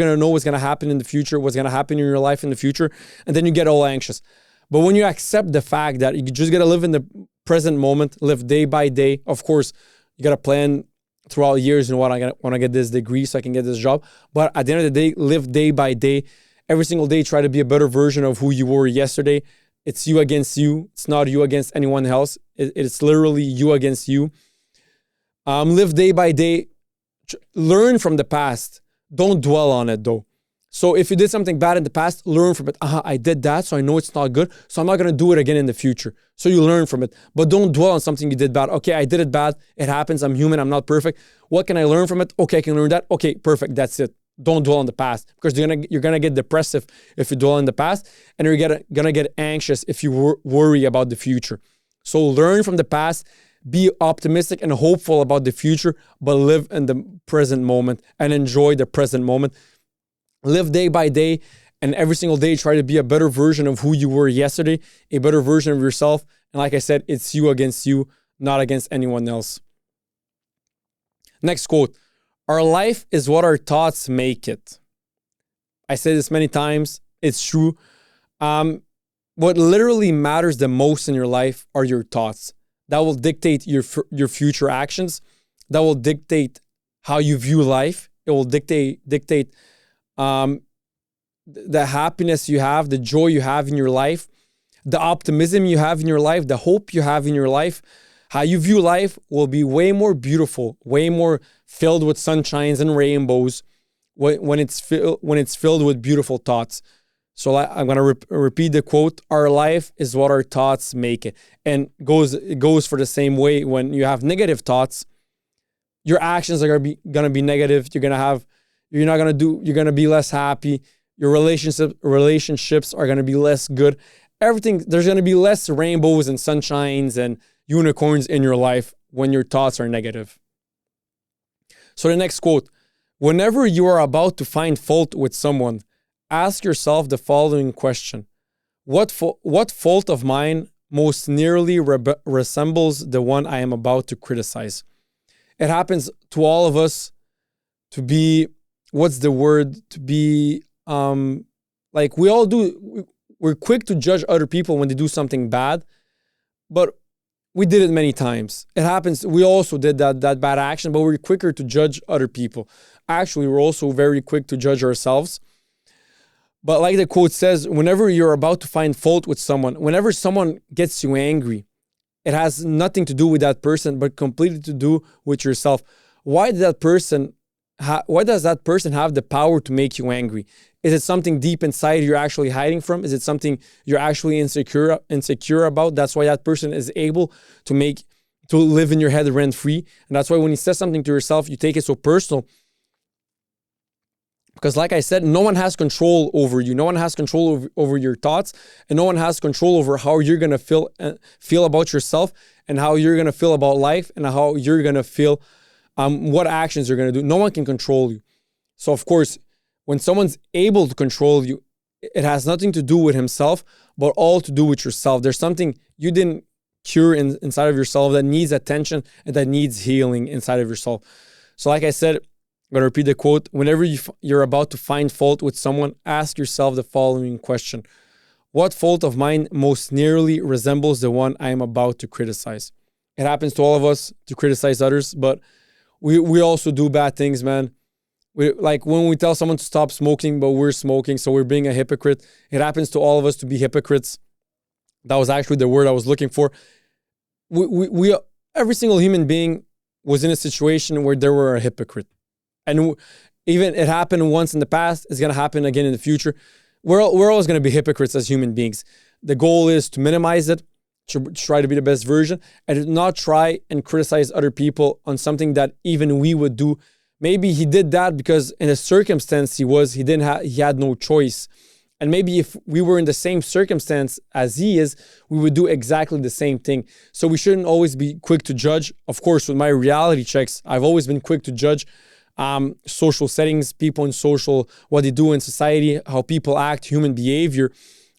to know what's going to happen in the future, what's going to happen in your life in the future. And then you get all anxious. But when you accept the fact that you just got to live in the present moment, live day by day, of course, you got to plan throughout years, you know what, I want to get this degree so I can get this job. But at the end of the day, live day by day. Every single day, try to be a better version of who you were yesterday. It's you against you. It's not you against anyone else. It's literally you against you. Live day by day. Learn from the past. Don't dwell on it though. So if you did something bad in the past, learn from it. I did that, so I know it's not good. So I'm not going to do it again in the future. So you learn from it. But don't dwell on something you did bad. Okay, I did it bad. It happens. I'm human. I'm not perfect. What can I learn from it? Okay, I can learn that. Okay, perfect. That's it. Don't dwell on the past, because you're gonna get depressive if you dwell in the past, and you're gonna get anxious if you worry about the future. So learn from the past, be optimistic and hopeful about the future, but live in the present moment and enjoy the present moment. Live day by day, and every single day try to be a better version of who you were yesterday, a better version of yourself. And like I said, it's you against you, not against anyone else. Next quote. Our life is what our thoughts make it. I say this many times. It's true. What literally matters the most in your life are your thoughts. That will dictate your future actions. That will dictate how you view life. It will dictate the happiness you have, the joy you have in your life, the optimism you have in your life, the hope you have in your life. How you view life will be way more beautiful, way more filled with sunshines and rainbows when it's filled with beautiful thoughts. So I'm going to repeat the quote. Our life is what our thoughts make it. And it goes for the same way. When you have negative thoughts, your actions are going to be negative. You're going to be less happy. Your relationships are going to be less good. There's going to be less rainbows and sunshines and unicorns in your life when your thoughts are negative. So the next quote, whenever you are about to find fault with someone, ask yourself the following question. What fault of mine most nearly resembles the one I am about to criticize? It happens to all of us to be, like we all do. We're quick to judge other people when they do something bad, but we did it many times. It happens. We also did that bad action, but we're quicker to judge other people. Actually, we're also very quick to judge ourselves. But like the quote says, whenever you're about to find fault with someone, whenever someone gets you angry, it has nothing to do with that person, but completely to do with yourself. Why does that person have the power to make you angry? Is it something deep inside you're actually hiding from? Is it something you're actually insecure about? That's why that person is able to live in your head rent free. And that's why when he says something to yourself, you take it so personal. Because like I said, no one has control over you. No one has control over your thoughts. And no one has control over how you're going to feel about yourself, and how you're going to feel about life, and how you're going to feel what actions you're going to do. No one can control you. So of course, when someone's able to control you, it has nothing to do with himself, but all to do with yourself. There's something you didn't cure inside of yourself that needs attention and that needs healing inside of yourself. So like I said, I'm going to repeat the quote. Whenever you're about to find fault with someone, ask yourself the following question. What fault of mine most nearly resembles the one I am about to criticize? It happens to all of us to criticize others, but we also do bad things, man. Like when we tell someone to stop smoking, but we're smoking, so we're being a hypocrite. It happens to all of us to be hypocrites. That was actually the word I was looking for. We every single human being was in a situation where they were a hypocrite. And even it happened once in the past, it's going to happen again in the future. We're always going to be hypocrites as human beings. The goal is to minimize it, to try to be the best version, and to not try and criticize other people on something that even we would do. Maybe he did that because in the circumstance he had no choice. And maybe if we were in the same circumstance as he is, we would do exactly the same thing. So we shouldn't always be quick to judge. Of course, with my reality checks, I've always been quick to judge social settings, people in social, what they do in society, how people act, human behavior.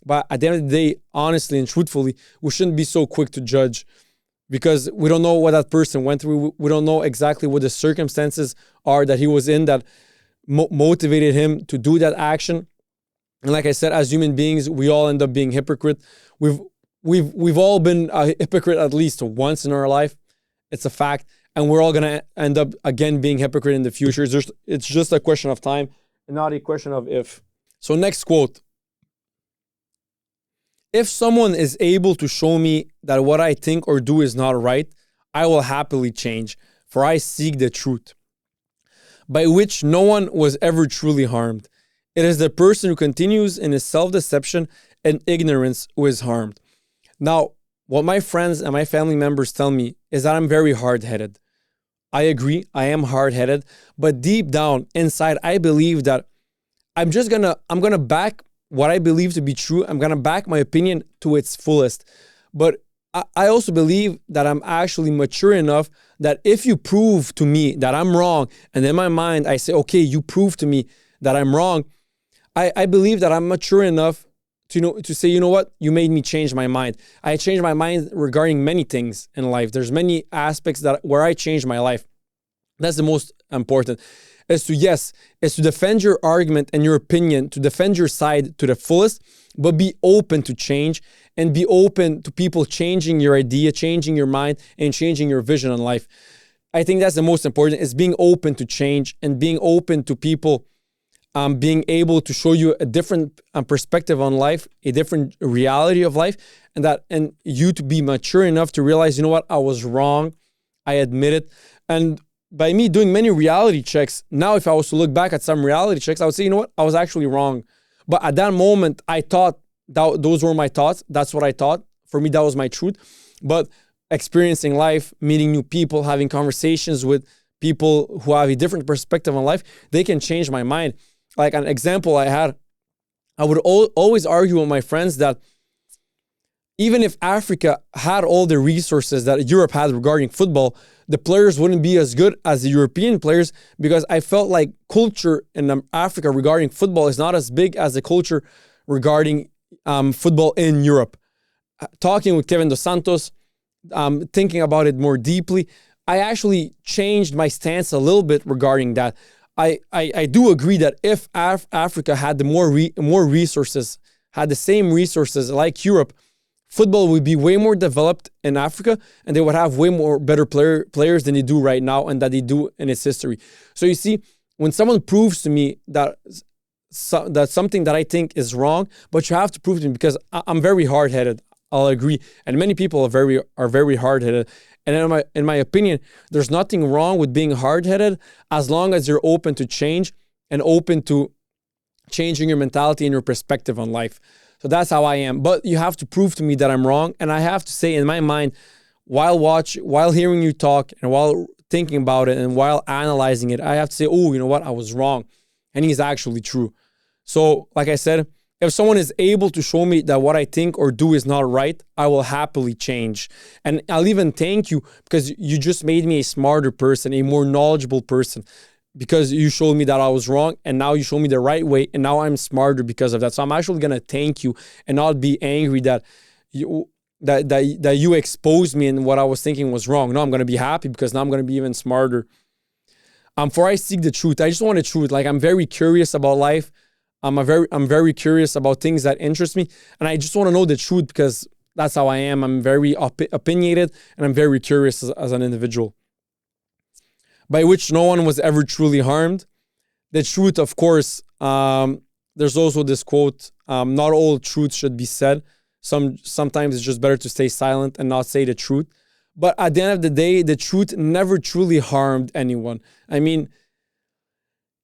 But at the end of the day, honestly and truthfully, we shouldn't be so quick to judge because we don't know what that person went through. We don't know exactly what the circumstances are that he was in that motivated him to do that action. And like I said, as human beings, we all end up being hypocrite. We've all been a hypocrite at least once in our life. It's a fact. And we're all going to end up again being hypocrite in the future. It's just a question of time and not a question of if. So next quote. If someone is able to show me that what I think or do is not right, I will happily change, for I seek the truth, by which no one was ever truly harmed. It is the person who continues in his self-deception and ignorance who is harmed. Now, what my friends and my family members tell me is that I'm very hard-headed. I agree, I am hard-headed, but deep down inside, I believe that I'm gonna back what I believe to be true. I'm gonna back my opinion to its fullest. But I also believe that I'm actually mature enough that if you prove to me that I'm wrong, and in my mind I say, okay, you prove to me that I'm wrong, I believe that I'm mature enough to say, you know what, you made me change my mind. I changed my mind regarding many things in life. There's many aspects where I changed my life. That's the most important. Is to defend your argument and your opinion, to defend your side to the fullest, but be open to change and be open to people changing your idea, changing your mind, and changing your vision on life. I think that's the most important, is being open to change and being open to people being able to show you a different perspective on life, a different reality of life, and you to be mature enough to realize, you know what, I was wrong. I admit it. And by me doing many reality checks, now if I was to look back at some reality checks, I would say, you know what, I was actually wrong. But at that moment, I thought those were my thoughts. That's what I thought. For me, that was my truth. But experiencing life, meeting new people, having conversations with people who have a different perspective on life, they can change my mind. Like an example I would always argue with my friends that even if Africa had all the resources that Europe had regarding football, the players wouldn't be as good as the European players, because I felt like culture in Africa regarding football is not as big as the culture regarding football in Europe. Talking with Kevin Dos Santos, thinking about it more deeply, I actually changed my stance a little bit regarding that. I do agree that if Africa had the more resources, had the same resources like Europe, football would be way more developed in Africa, and they would have way more better players than they do right now and that they do in its history. So you see, when someone proves to me that something that I think is wrong, but you have to prove to me, because I'm very hard-headed, I'll agree, and many people are very hard-headed. And in my opinion, there's nothing wrong with being hard-headed as long as you're open to change and open to changing your mentality and your perspective on life. So that's how I am. But you have to prove to me that I'm wrong. And I have to say in my mind, while hearing you talk and while thinking about it and while analyzing it, I have to say, oh, you know what? I was wrong. And he's actually true. So like I said, if someone is able to show me that what I think or do is not right, I will happily change. And I'll even thank you, because you just made me a smarter person, a more knowledgeable person, because you showed me that I was wrong, and now you showed me the right way, and now I'm smarter because of that. So I'm actually going to thank you and not be angry that you exposed me and what I was thinking was wrong. No, I'm going to be happy because now I'm going to be even smarter. For I seek the truth. I just want the truth. Like, I'm very curious about life. I'm very curious about things that interest me, and I just want to know the truth because that's how I am. I'm very opinionated, and I'm very curious as an individual. By which no one was ever truly harmed. The truth, of course. There's also this quote: "Not all truth should be said. Sometimes it's just better to stay silent and not say the truth." But at the end of the day, the truth never truly harmed anyone. I mean,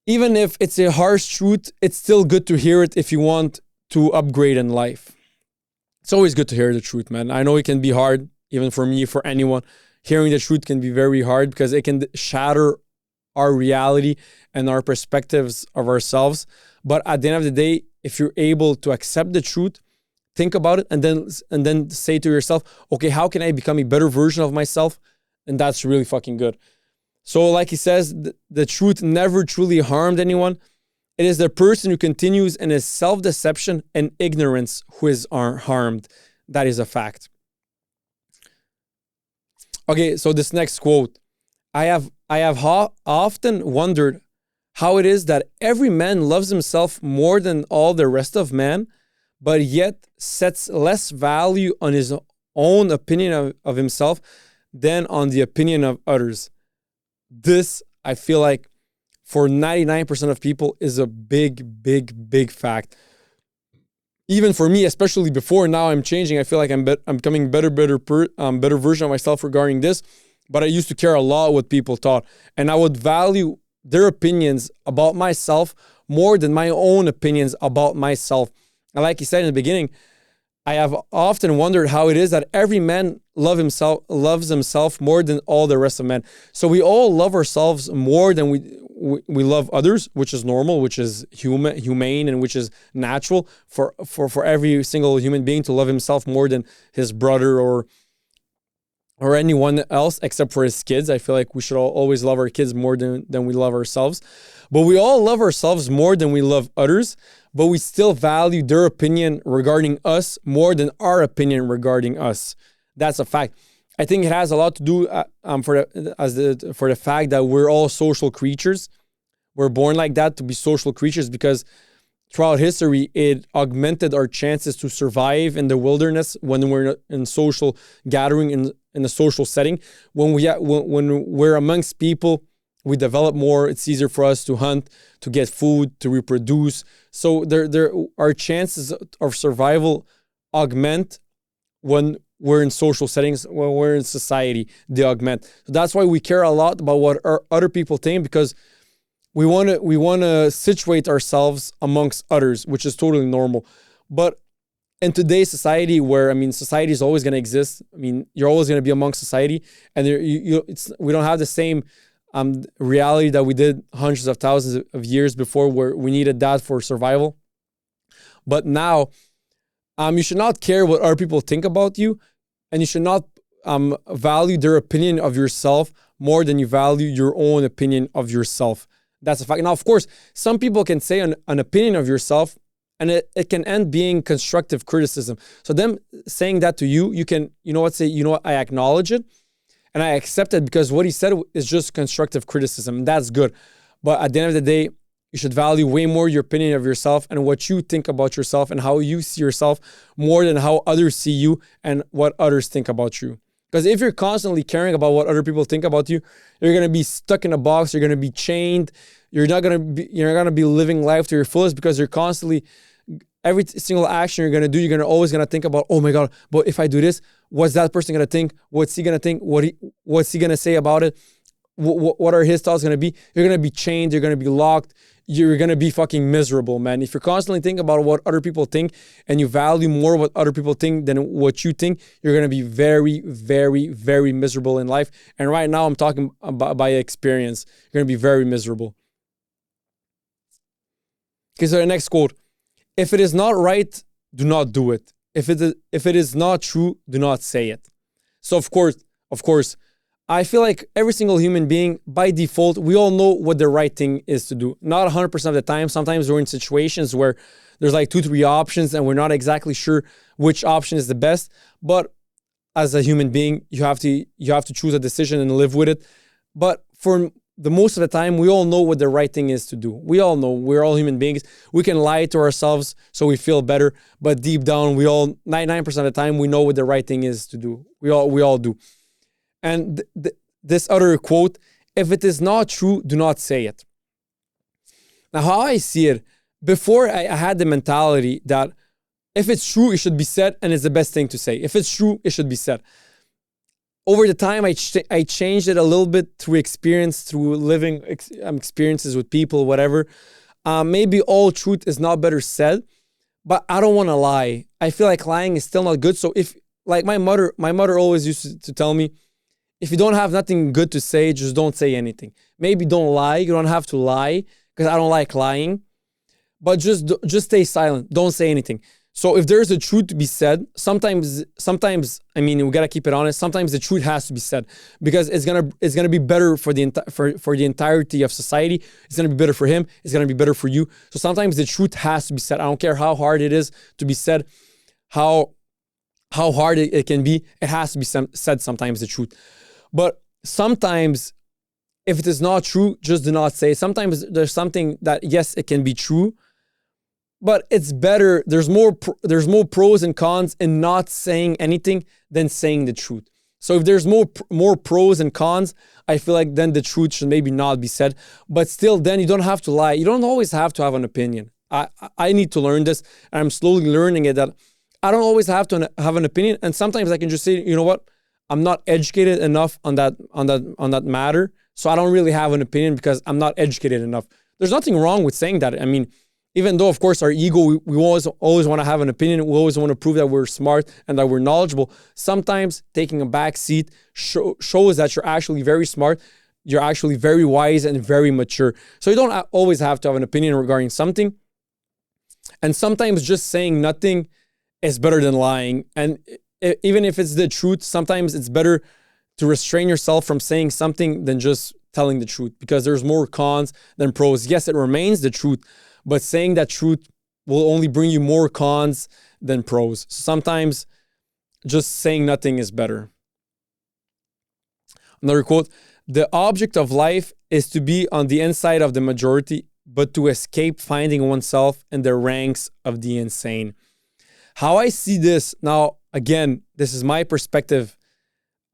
even if it's a harsh truth, it's still good to hear it if you want to upgrade in life. It's always good to hear the truth, man. I know it can be hard, even for me, for anyone. Hearing the truth can be very hard because it can shatter our reality and our perspectives of ourselves. But at the end of the day, if you're able to accept the truth, think about it, and then say to yourself, okay, how can I become a better version of myself? And that's really fucking good. So like he says, the truth never truly harmed anyone. It is the person who continues in his self-deception and ignorance who is harmed. That is a fact. Okay, so this next quote. I have often wondered how it is that every man loves himself more than all the rest of men, but yet sets less value on his own opinion of himself than on the opinion of others. This, I feel like, for 99% of people is a big, big, big fact. Even for me, especially before, now I'm changing. I feel like I'm becoming better version of myself regarding this. But I used to care a lot what people thought. And I would value their opinions about myself more than my own opinions about myself. And like you said in the beginning, I have often wondered how it is that every man loves himself more than all the rest of men. So we all love ourselves more than we love others, which is normal, which is humane, and which is natural for every single human being to love himself more than his brother or anyone else except for his kids. I feel like we should always love our kids more than we love ourselves. But we all love ourselves more than we love others, but we still value their opinion regarding us more than our opinion regarding us. That's a fact. I think it has a lot to do for the fact that we're all social creatures. We're born like that, to be social creatures, because throughout history, it augmented our chances to survive in the wilderness when we're in social gathering, in a social setting. When we're amongst people, we develop more. It's easier for us to hunt, to get food, to reproduce. So our chances of survival augment when we're in social settings, when we're in society, they augment. So that's why we care a lot about what other people think, because we want to situate ourselves amongst others, which is totally normal. But in today's society, where, I mean, society is always going to exist. I mean, you're always going to be amongst society, and we don't have the same reality that we did hundreds of thousands of years before, where we needed that for survival. But now, you should not care what other people think about you, and you should not value their opinion of yourself more than you value your own opinion of yourself. That's a fact. Now, of course, some people can say an opinion of yourself, and it can end being constructive criticism. So them saying that to you, you can, say, I acknowledge it and I accept it, because what he said is just constructive criticism. That's good. But at the end of the day, you should value way more your opinion of yourself and what you think about yourself and how you see yourself, more than how others see you and what others think about you. Because if you're constantly caring about what other people think about you, you're going to be stuck in a box. You're going to be chained. You're not going to be living life to your fullest, because you're constantly, every single action you're going to do, you're always going to think about, oh my God, but if I do this, what's that person going to think? What's he going to think? What's he going to say about it? What are his thoughts going to be? You're going to be chained. You're going to be locked. You're going to be fucking miserable, man. If you're constantly thinking about what other people think, and you value more what other people think than what you think, you're going to be very, very, very miserable in life. And right now, I'm talking about by experience. You're going to be very miserable. Okay, so the next quote: if it is not right, do not do it. If it is not true, do not say it. So of course, I feel like every single human being, by default, we all know what the right thing is to do. Not 100% of the time. Sometimes we're in situations where there's like 2-3 options and we're not exactly sure which option is the best. But as a human being, you have to choose a decision and live with it. But for the most of the time, we all know what the right thing is to do. We all know. We're all human beings. We can lie to ourselves so we feel better, but deep down, 99% of the time, we know what the right thing is to do. We all do. And this other quote, if it is not true, do not say it. Now, how I see it, before I had the mentality that if it's true, it should be said, and it's the best thing to say. If it's true, it should be said. Over the time, I changed it a little bit through experience, through living experiences with people, whatever. Maybe all truth is not better said, but I don't want to lie. I feel like lying is still not good. So if, like my mother always used to tell me, if you don't have nothing good to say, just don't say anything. Maybe don't lie. You don't have to lie, because I don't like lying. But just stay silent. Don't say anything. So if there's a truth to be said, sometimes, I mean, we gotta keep it honest. Sometimes the truth has to be said, because it's gonna be better for the entirety of society. It's gonna be better for him. It's gonna be better for you. So sometimes the truth has to be said. I don't care how hard it is to be said, how hard it can be. It has to be said sometimes, the truth. But sometimes, if it is not true, just do not say it. Sometimes there's something that, yes, it can be true, but it's better. There's more pros and cons in not saying anything than saying the truth. So if there's more pros and cons, I feel like then the truth should maybe not be said. But still, then you don't have to lie. You don't always have to have an opinion. I need to learn this, and I'm slowly learning it, that I don't always have to have an opinion. And sometimes I can just say, you know what, I'm not educated enough on that matter, so I don't really have an opinion because I'm not educated enough. There's nothing wrong with saying that. I mean, even though, of course, our ego, we always want to have an opinion. We always want to prove that we're smart and that we're knowledgeable. Sometimes taking a back seat shows that you're actually very smart. You're actually very wise and very mature. So you don't always have to have an opinion regarding something. And sometimes just saying nothing is better than lying. And even if it's the truth, sometimes it's better to restrain yourself from saying something than just telling the truth, because there's more cons than pros. Yes, it remains the truth, but saying that truth will only bring you more cons than pros. Sometimes just saying nothing is better. Another quote, the object of life is to be on the inside of the majority, but to escape finding oneself in the ranks of the insane. How I see this, now, again, this is my perspective.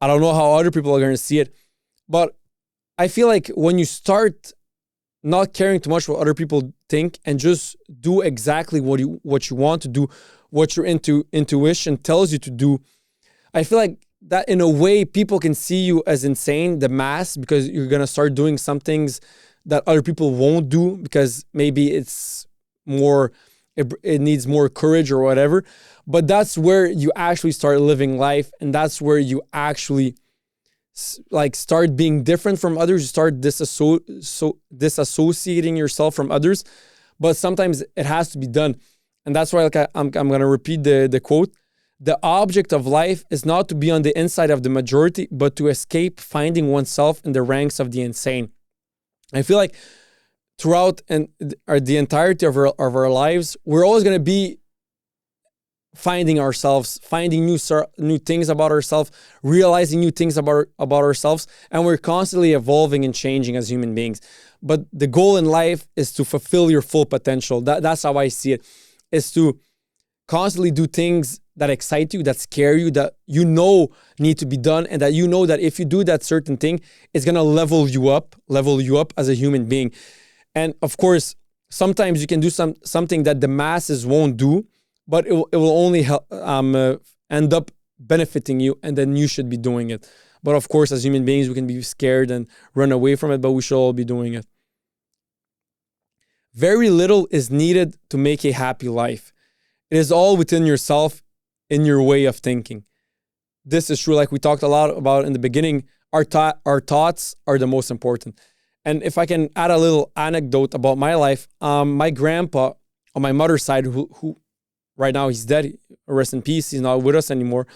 I don't know how other people are going to see it, but I feel like when you start not caring too much what other people think and just do exactly what you want to do, what your intuition tells you to do, I feel like that in a way people can see you as insane, the mass, because you're going to start doing some things that other people won't do because maybe it's more, it needs more courage or whatever. But that's where you actually start living life, and that's where you actually like start being different from others. You start disassociating yourself from others. But sometimes it has to be done, and that's why I'm gonna repeat the quote. The object of life is not to be on the inside of the majority, but to escape finding oneself in the ranks of the insane. I feel like throughout the entirety of our lives, we're always gonna be finding ourselves, finding new things about ourselves, realizing new things about ourselves, and we're constantly evolving and changing as human beings. But the goal in life is to fulfill your full potential. That's how I see it, is to constantly do things that excite you, that scare you, that you know need to be done, and that you know that if you do that certain thing, it's gonna level you up as a human being. And of course, sometimes you can do something that the masses won't do, but it will only help, end up benefiting you, and then you should be doing it. But of course, as human beings, we can be scared and run away from it, but we should all be doing it. Very little is needed to make a happy life. It is all within yourself, in your way of thinking. This is true, like we talked a lot about in the beginning. Our thoughts are the most important. And if I can add a little anecdote about my life, my grandpa on my mother's side, who right now he's dead, rest in peace, he's not with us anymore,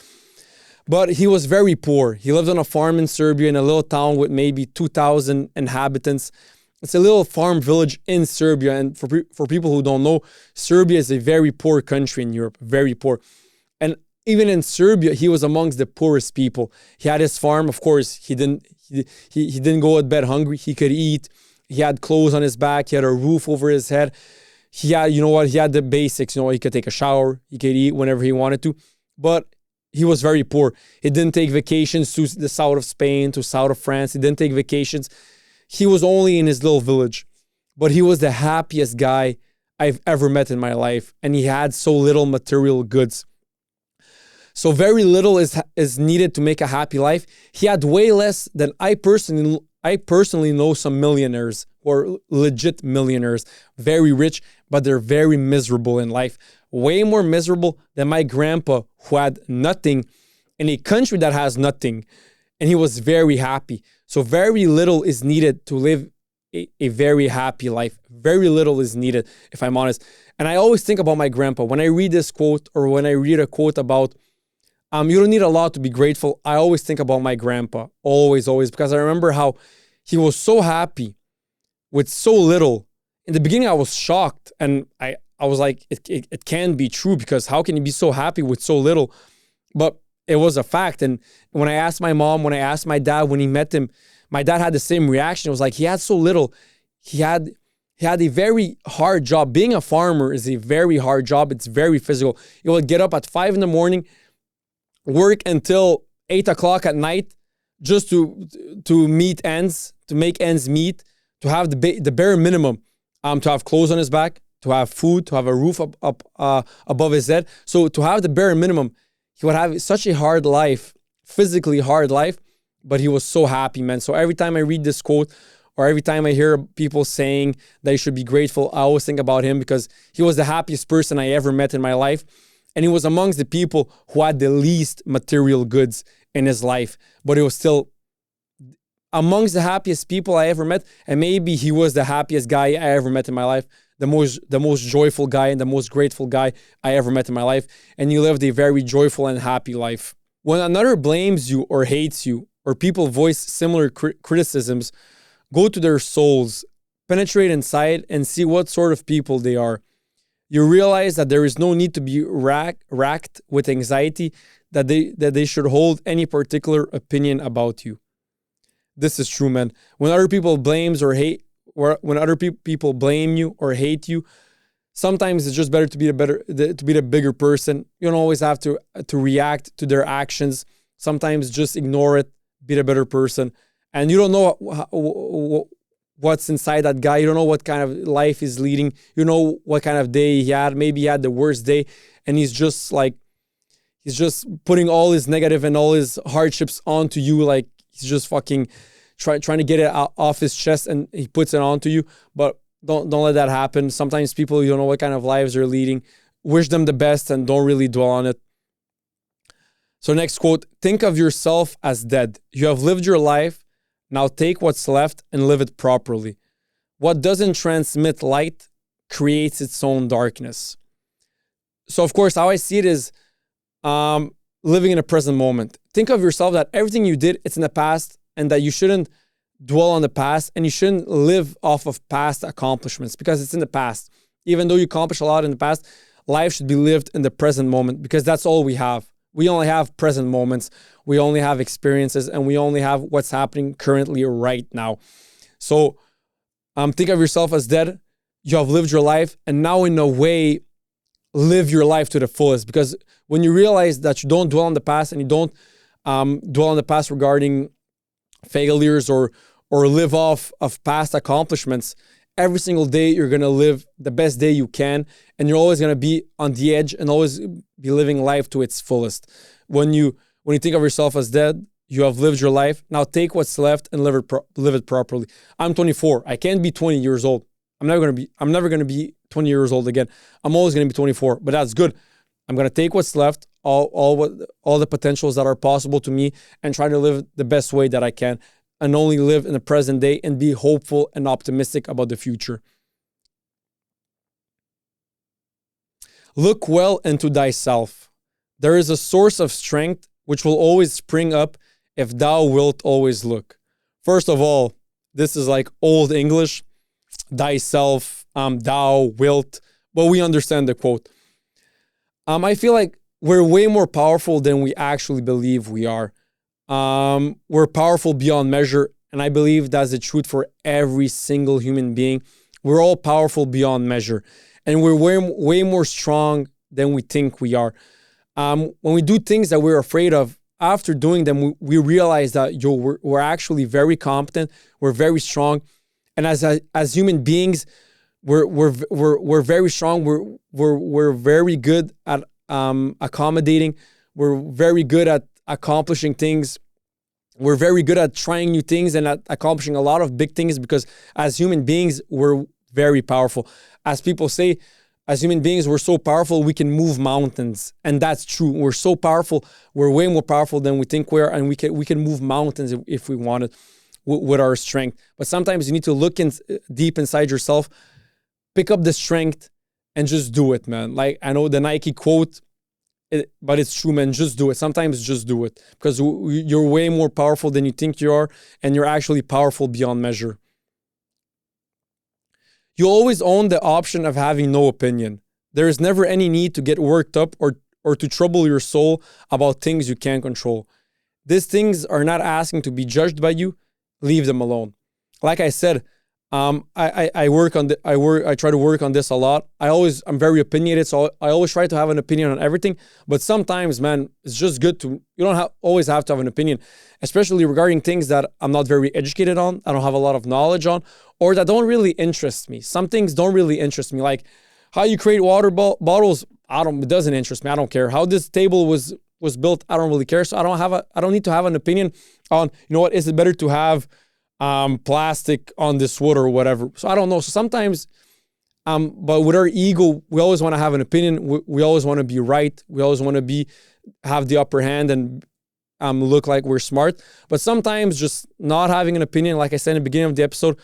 but he was very poor. He lived on a farm in Serbia, in a little town with maybe 2,000 inhabitants. It's a little farm village in Serbia. And for people who don't know, Serbia is a very poor country in Europe, very poor. And Even in Serbia, he was amongst the poorest people. He had his farm. Of course, he didn't go to bed hungry. He could eat. He had clothes on his back. He had a roof over his head. He had, he had the basics. He could take a shower. He could eat whenever he wanted to. But he was very poor. He didn't take vacations to the south of Spain, to south of France. He didn't take vacations. He was only in his little village. But he was the happiest guy I've ever met in my life. And he had so little material goods. So very little is needed to make a happy life. He had way less than I personally know some millionaires or legit millionaires, very rich, but they're very miserable in life. Way more miserable than my grandpa, who had nothing in a country that has nothing. And he was very happy. So very little is needed to live a very happy life. Very little is needed, if I'm honest. And I always think about my grandpa. When I read this quote, or when I read a quote about you don't need a lot to be grateful, I always think about my grandpa. Always, because I remember how he was so happy with so little. In the beginning, I was shocked. And I was like, it can't be true, because how can he be so happy with so little? But it was a fact. And when I asked my mom, when I asked my dad, when he met him, my dad had the same reaction. It was like, he had so little. He had a very hard job. Being a farmer is a very hard job. It's very physical. You will get up at 5 a.m, work until 8 o'clock at night, just to make ends meet, to have the bare minimum, to have clothes on his back, to have food, to have a roof up above his head. So to have the bare minimum, he would have such a hard life, physically hard life, but he was so happy, man. So every time I read this quote, or every time I hear people saying that you should be grateful, I always think about him, because he was the happiest person I ever met in my life. And he was amongst the people who had the least material goods in his life. But he was still amongst the happiest people I ever met. And maybe he was the happiest guy I ever met in my life. The most joyful guy and the most grateful guy I ever met in my life. And he lived a very joyful and happy life. When another blames you or hates you, or people voice similar criticisms, go to their souls, penetrate inside, and see what sort of people they are. You realize that there is no need to be racked with anxiety that they should hold any particular opinion about you. This is true, man. When other people when other people blame you or hate you, sometimes it's just better to be the bigger person. You don't always have to react to their actions. Sometimes just ignore it, be the better person. And you don't know what's inside that guy. You don't know what kind of life he's leading. You know what kind of day he had. Maybe he had the worst day, and he's just putting all his negative and all his hardships onto you. Like, he's just fucking trying to get it off his chest, and he puts it onto you. But don't let that happen. Sometimes people, you don't know what kind of lives they're leading. Wish them the best and don't really dwell on it. So next quote, think of yourself as dead. You have lived your life. Now take what's left and live it properly. What doesn't transmit light creates its own darkness. So of course, how I see it is living in the present moment. Think of yourself that everything you did, it's in the past, and that you shouldn't dwell on the past, and you shouldn't live off of past accomplishments, because it's in the past. Even though you accomplished a lot in the past, life should be lived in the present moment, because that's all we have. We only have present moments. We only have experiences, and we only have what's happening currently right now. So think of yourself as dead. You have lived your life, and now in a way, live your life to the fullest. Because when you realize that you don't dwell on the past, and you don't dwell on the past regarding failures or live off of past accomplishments, every single day you're going to live the best day you can, and you're always going to be on the edge and always be living life to its fullest. When you think of yourself as dead, you have lived your life. Now take what's left and live it properly. I'm 24. I can't be 20 years old. I'm never going to be 20 years old again. I'm always going to be 24, but that's good. I'm going to take what's left, all the potentials that are possible to me, and try to live the best way that I can, and only live in the present day and be hopeful and optimistic about the future. Look well into thyself. There is a source of strength which will always spring up if thou wilt always look. First of all, this is like old English, thyself, thou wilt, but we understand the quote. I feel like we're way more powerful than we actually believe we are. We're powerful beyond measure. And I believe that's the truth for every single human being. We're all powerful beyond measure. And we're way more strong than we think we are. When we do things that we're afraid of, after doing them, we realize that we're actually very competent. We're very strong. And as human beings, we're very strong. We're very good at accommodating. We're very good at accomplishing things. We're very good at trying new things and at accomplishing a lot of big things because as human beings, we're very powerful. As people say, as human beings, we're so powerful, we can move mountains. And that's true. We're so powerful. We're way more powerful than we think we are. And we can move mountains if we wanted with our strength. But sometimes you need to look deep inside yourself, pick up the strength and just do it, man. Like I know the Nike quote, but it's true, man. Just do it. Sometimes just do it because you're way more powerful than you think you are, and you're actually powerful beyond measure. You always own the option of having no opinion. There is never any need to get worked up or to trouble your soul about things you can't control. These things are not asking to be judged by you. Leave them alone. Like I said, I try to work on this a lot. I'm very opinionated, so I always try to have an opinion on everything. But sometimes, man, it's just good you don't always have to have an opinion, especially regarding things that I'm not very educated on, I don't have a lot of knowledge on, or that don't really interest me. Some things don't really interest me, like how you create water bottles. It doesn't interest me. I don't care how this table was built. I don't really care. So I don't need to have an opinion on, what, is it better to have plastic on this wood or whatever. So I don't know. So sometimes, but with our ego, we always want to have an opinion. We always want to be right. We always want to have the upper hand and look like we're smart. But sometimes just not having an opinion, like I said in the beginning of the episode,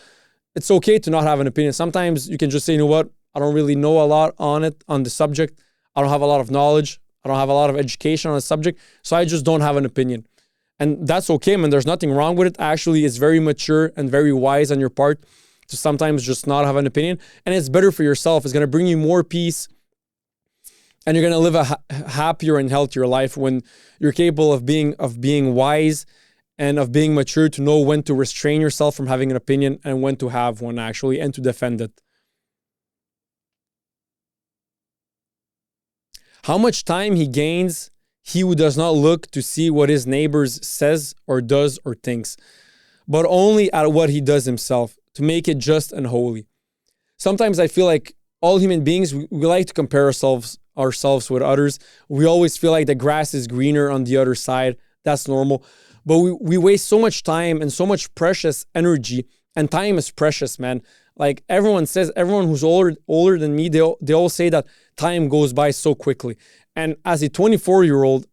it's okay to not have an opinion. Sometimes you can just say, you know what? I don't really know a lot on the subject. I don't have a lot of knowledge. I don't have a lot of education on the subject. So I just don't have an opinion. And that's okay, man. There's nothing wrong with it. Actually, it's very mature and very wise on your part to sometimes just not have an opinion. And it's better for yourself. It's going to bring you more peace. And you're going to live a happier and healthier life when you're capable of being wise and of being mature to know when to restrain yourself from having an opinion and when to have one actually and to defend it. How much time he gains, he who does not look to see what his neighbors says or does or thinks, but only at what he does himself, to make it just and holy. Sometimes I feel like all human beings, we like to compare ourselves with others. We always feel like the grass is greener on the other side. That's normal. But we waste so much time and so much precious energy, and time is precious, man. Like everyone who's older than me, they all say that time goes by so quickly. And as a 24-year-old,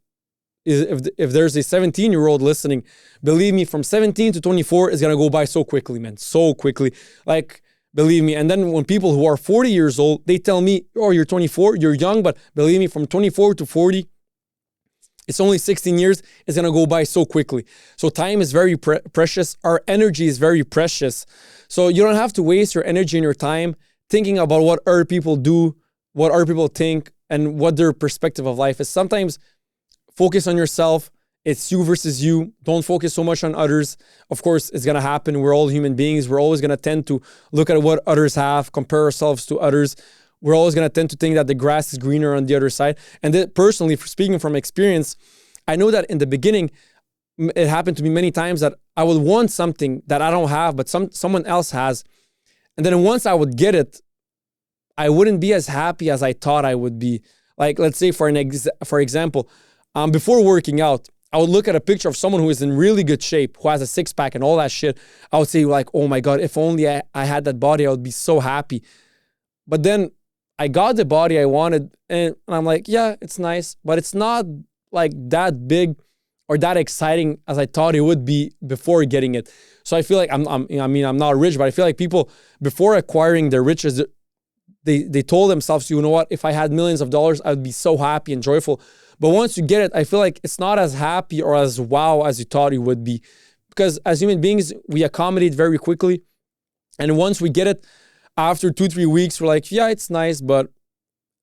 if there's a 17-year-old listening, believe me, from 17 to 24 is going to go by so quickly, man. So quickly. Like, believe me. And then when people who are 40 years old, they tell me, oh, you're 24, you're young. But believe me, from 24 to 40, it's only 16 years. It's going to go by so quickly. So time is very precious. Our energy is very precious. So you don't have to waste your energy and your time thinking about what other people do, what other people think, and what their perspective of life is. Sometimes focus on yourself. It's you versus you. Don't focus so much on others. Of course, it's going to happen. We're all human beings. We're always going to tend to look at what others have, compare ourselves to others. We're always going to tend to think that the grass is greener on the other side. And personally, speaking from experience, I know that in the beginning, it happened to me many times that I would want something that I don't have, but someone else has. And then once I would get it, I wouldn't be as happy as I thought I would be. Like, let's say for example, before working out, I would look at a picture of someone who is in really good shape, who has a six-pack and all that shit. I would say like, oh my God, if only I had that body, I would be so happy. But then I got the body I wanted and I'm like, yeah, it's nice, but it's not like that big or that exciting as I thought it would be before getting it. So I feel like I'm not rich, but I feel like people before acquiring their riches, they told themselves, you know what, if I had millions of dollars, I would be so happy and joyful. But once you get it, I feel like it's not as happy or as wow as you thought it would be. Because as human beings, we accommodate very quickly. And once we get it, after 2-3 weeks, we're like, yeah, it's nice, but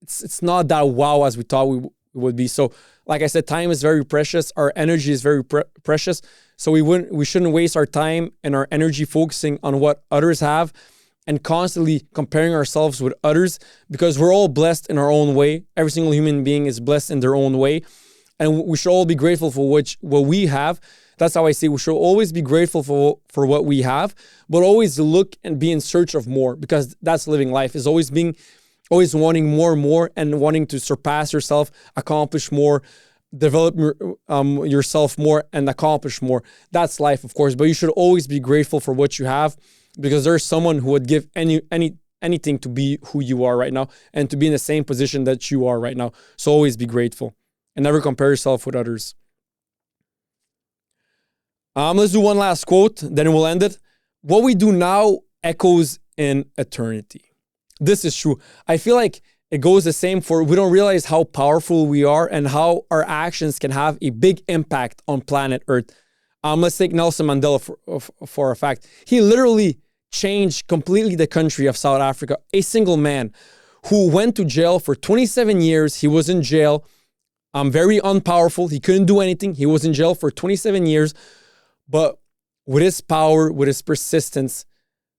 it's not that wow as we thought would be. So like I said, time is very precious. Our energy is very precious. So we shouldn't waste our time and our energy focusing on what others have and constantly comparing ourselves with others, because we're all blessed in our own way. Every single human being is blessed in their own way. And we should all be grateful for what we have. That's how I say we should always be grateful for what we have, but always look and be in search of more, because that's living life, is always wanting more and more, and wanting to surpass yourself, accomplish more, develop yourself more, and accomplish more. That's life, of course, but you should always be grateful for what you have, because there's someone who would give anything to be who you are right now and to be in the same position that you are right now. So always be grateful and never compare yourself with others. Let's do one last quote, then we'll end it. What we do now echoes in eternity. This is true. I feel like it goes the same for, we don't realize how powerful we are and how our actions can have a big impact on planet Earth. Let's take Nelson Mandela for a fact. He literally changed completely the country of South Africa. A single man who went to jail for 27 years. He was in jail. Very unpowerful. He couldn't do anything. He was in jail for 27 years. But with his power, with his persistence,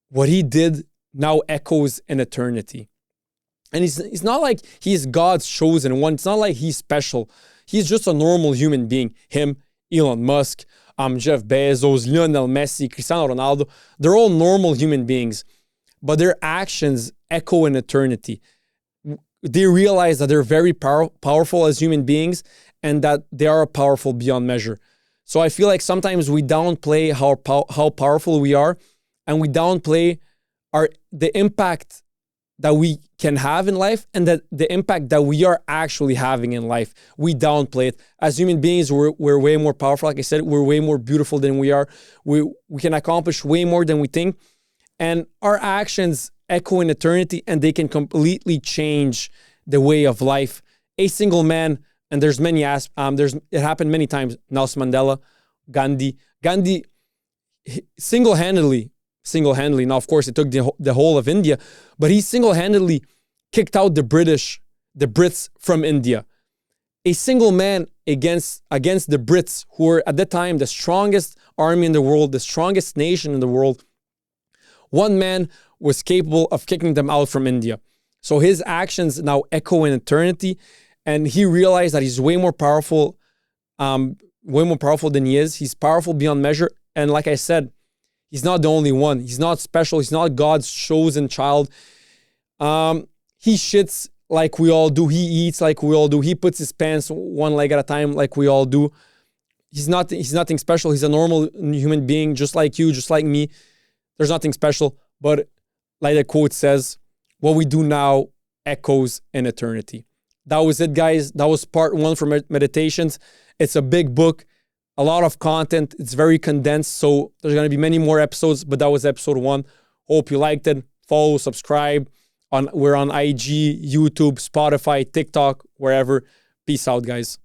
what he did now echoes in eternity. And it's not like he's God's chosen one. It's not like he's special. He's just a normal human being. Him, Elon Musk, Jeff Bezos, Lionel Messi, Cristiano Ronaldo, they're all normal human beings. But their actions echo in eternity. They realize that they're very powerful as human beings and that they are powerful beyond measure. So I feel like sometimes we downplay how powerful we are, and we downplay the impact that we can have in life, and that the impact that we are actually having in life. We downplay it. As human beings, we're way more powerful. Like I said, we're way more beautiful than we are. We can accomplish way more than we think. And our actions echo in eternity, and they can completely change the way of life. A single man, and there's many it happened many times. Nelson Mandela, Gandhi single-handedly. Now, of course, it took the whole of India, but he single-handedly kicked out the Brits from India. A single man against the Brits, who were at that time the strongest army in the world, the strongest nation in the world. One man was capable of kicking them out from India. So his actions now echo in eternity, and he realized that he's way more powerful than he is. He's powerful beyond measure. And like I said, he's not the only one. He's not special. He's not God's chosen child. He shits like we all do. He eats like we all do. He puts his pants one leg at a time like we all do. He's nothing special. He's a normal human being, just like you, just like me. There's nothing special. But like the quote says, what we do now echoes in eternity. That was it, guys. That was part 1 for Meditations. It's a big book, a lot of content. It's very condensed, so there's going to be many more episodes, but that was episode 1. Hope you liked it. Follow, subscribe. We're on IG, YouTube, Spotify, TikTok, wherever. Peace out, guys.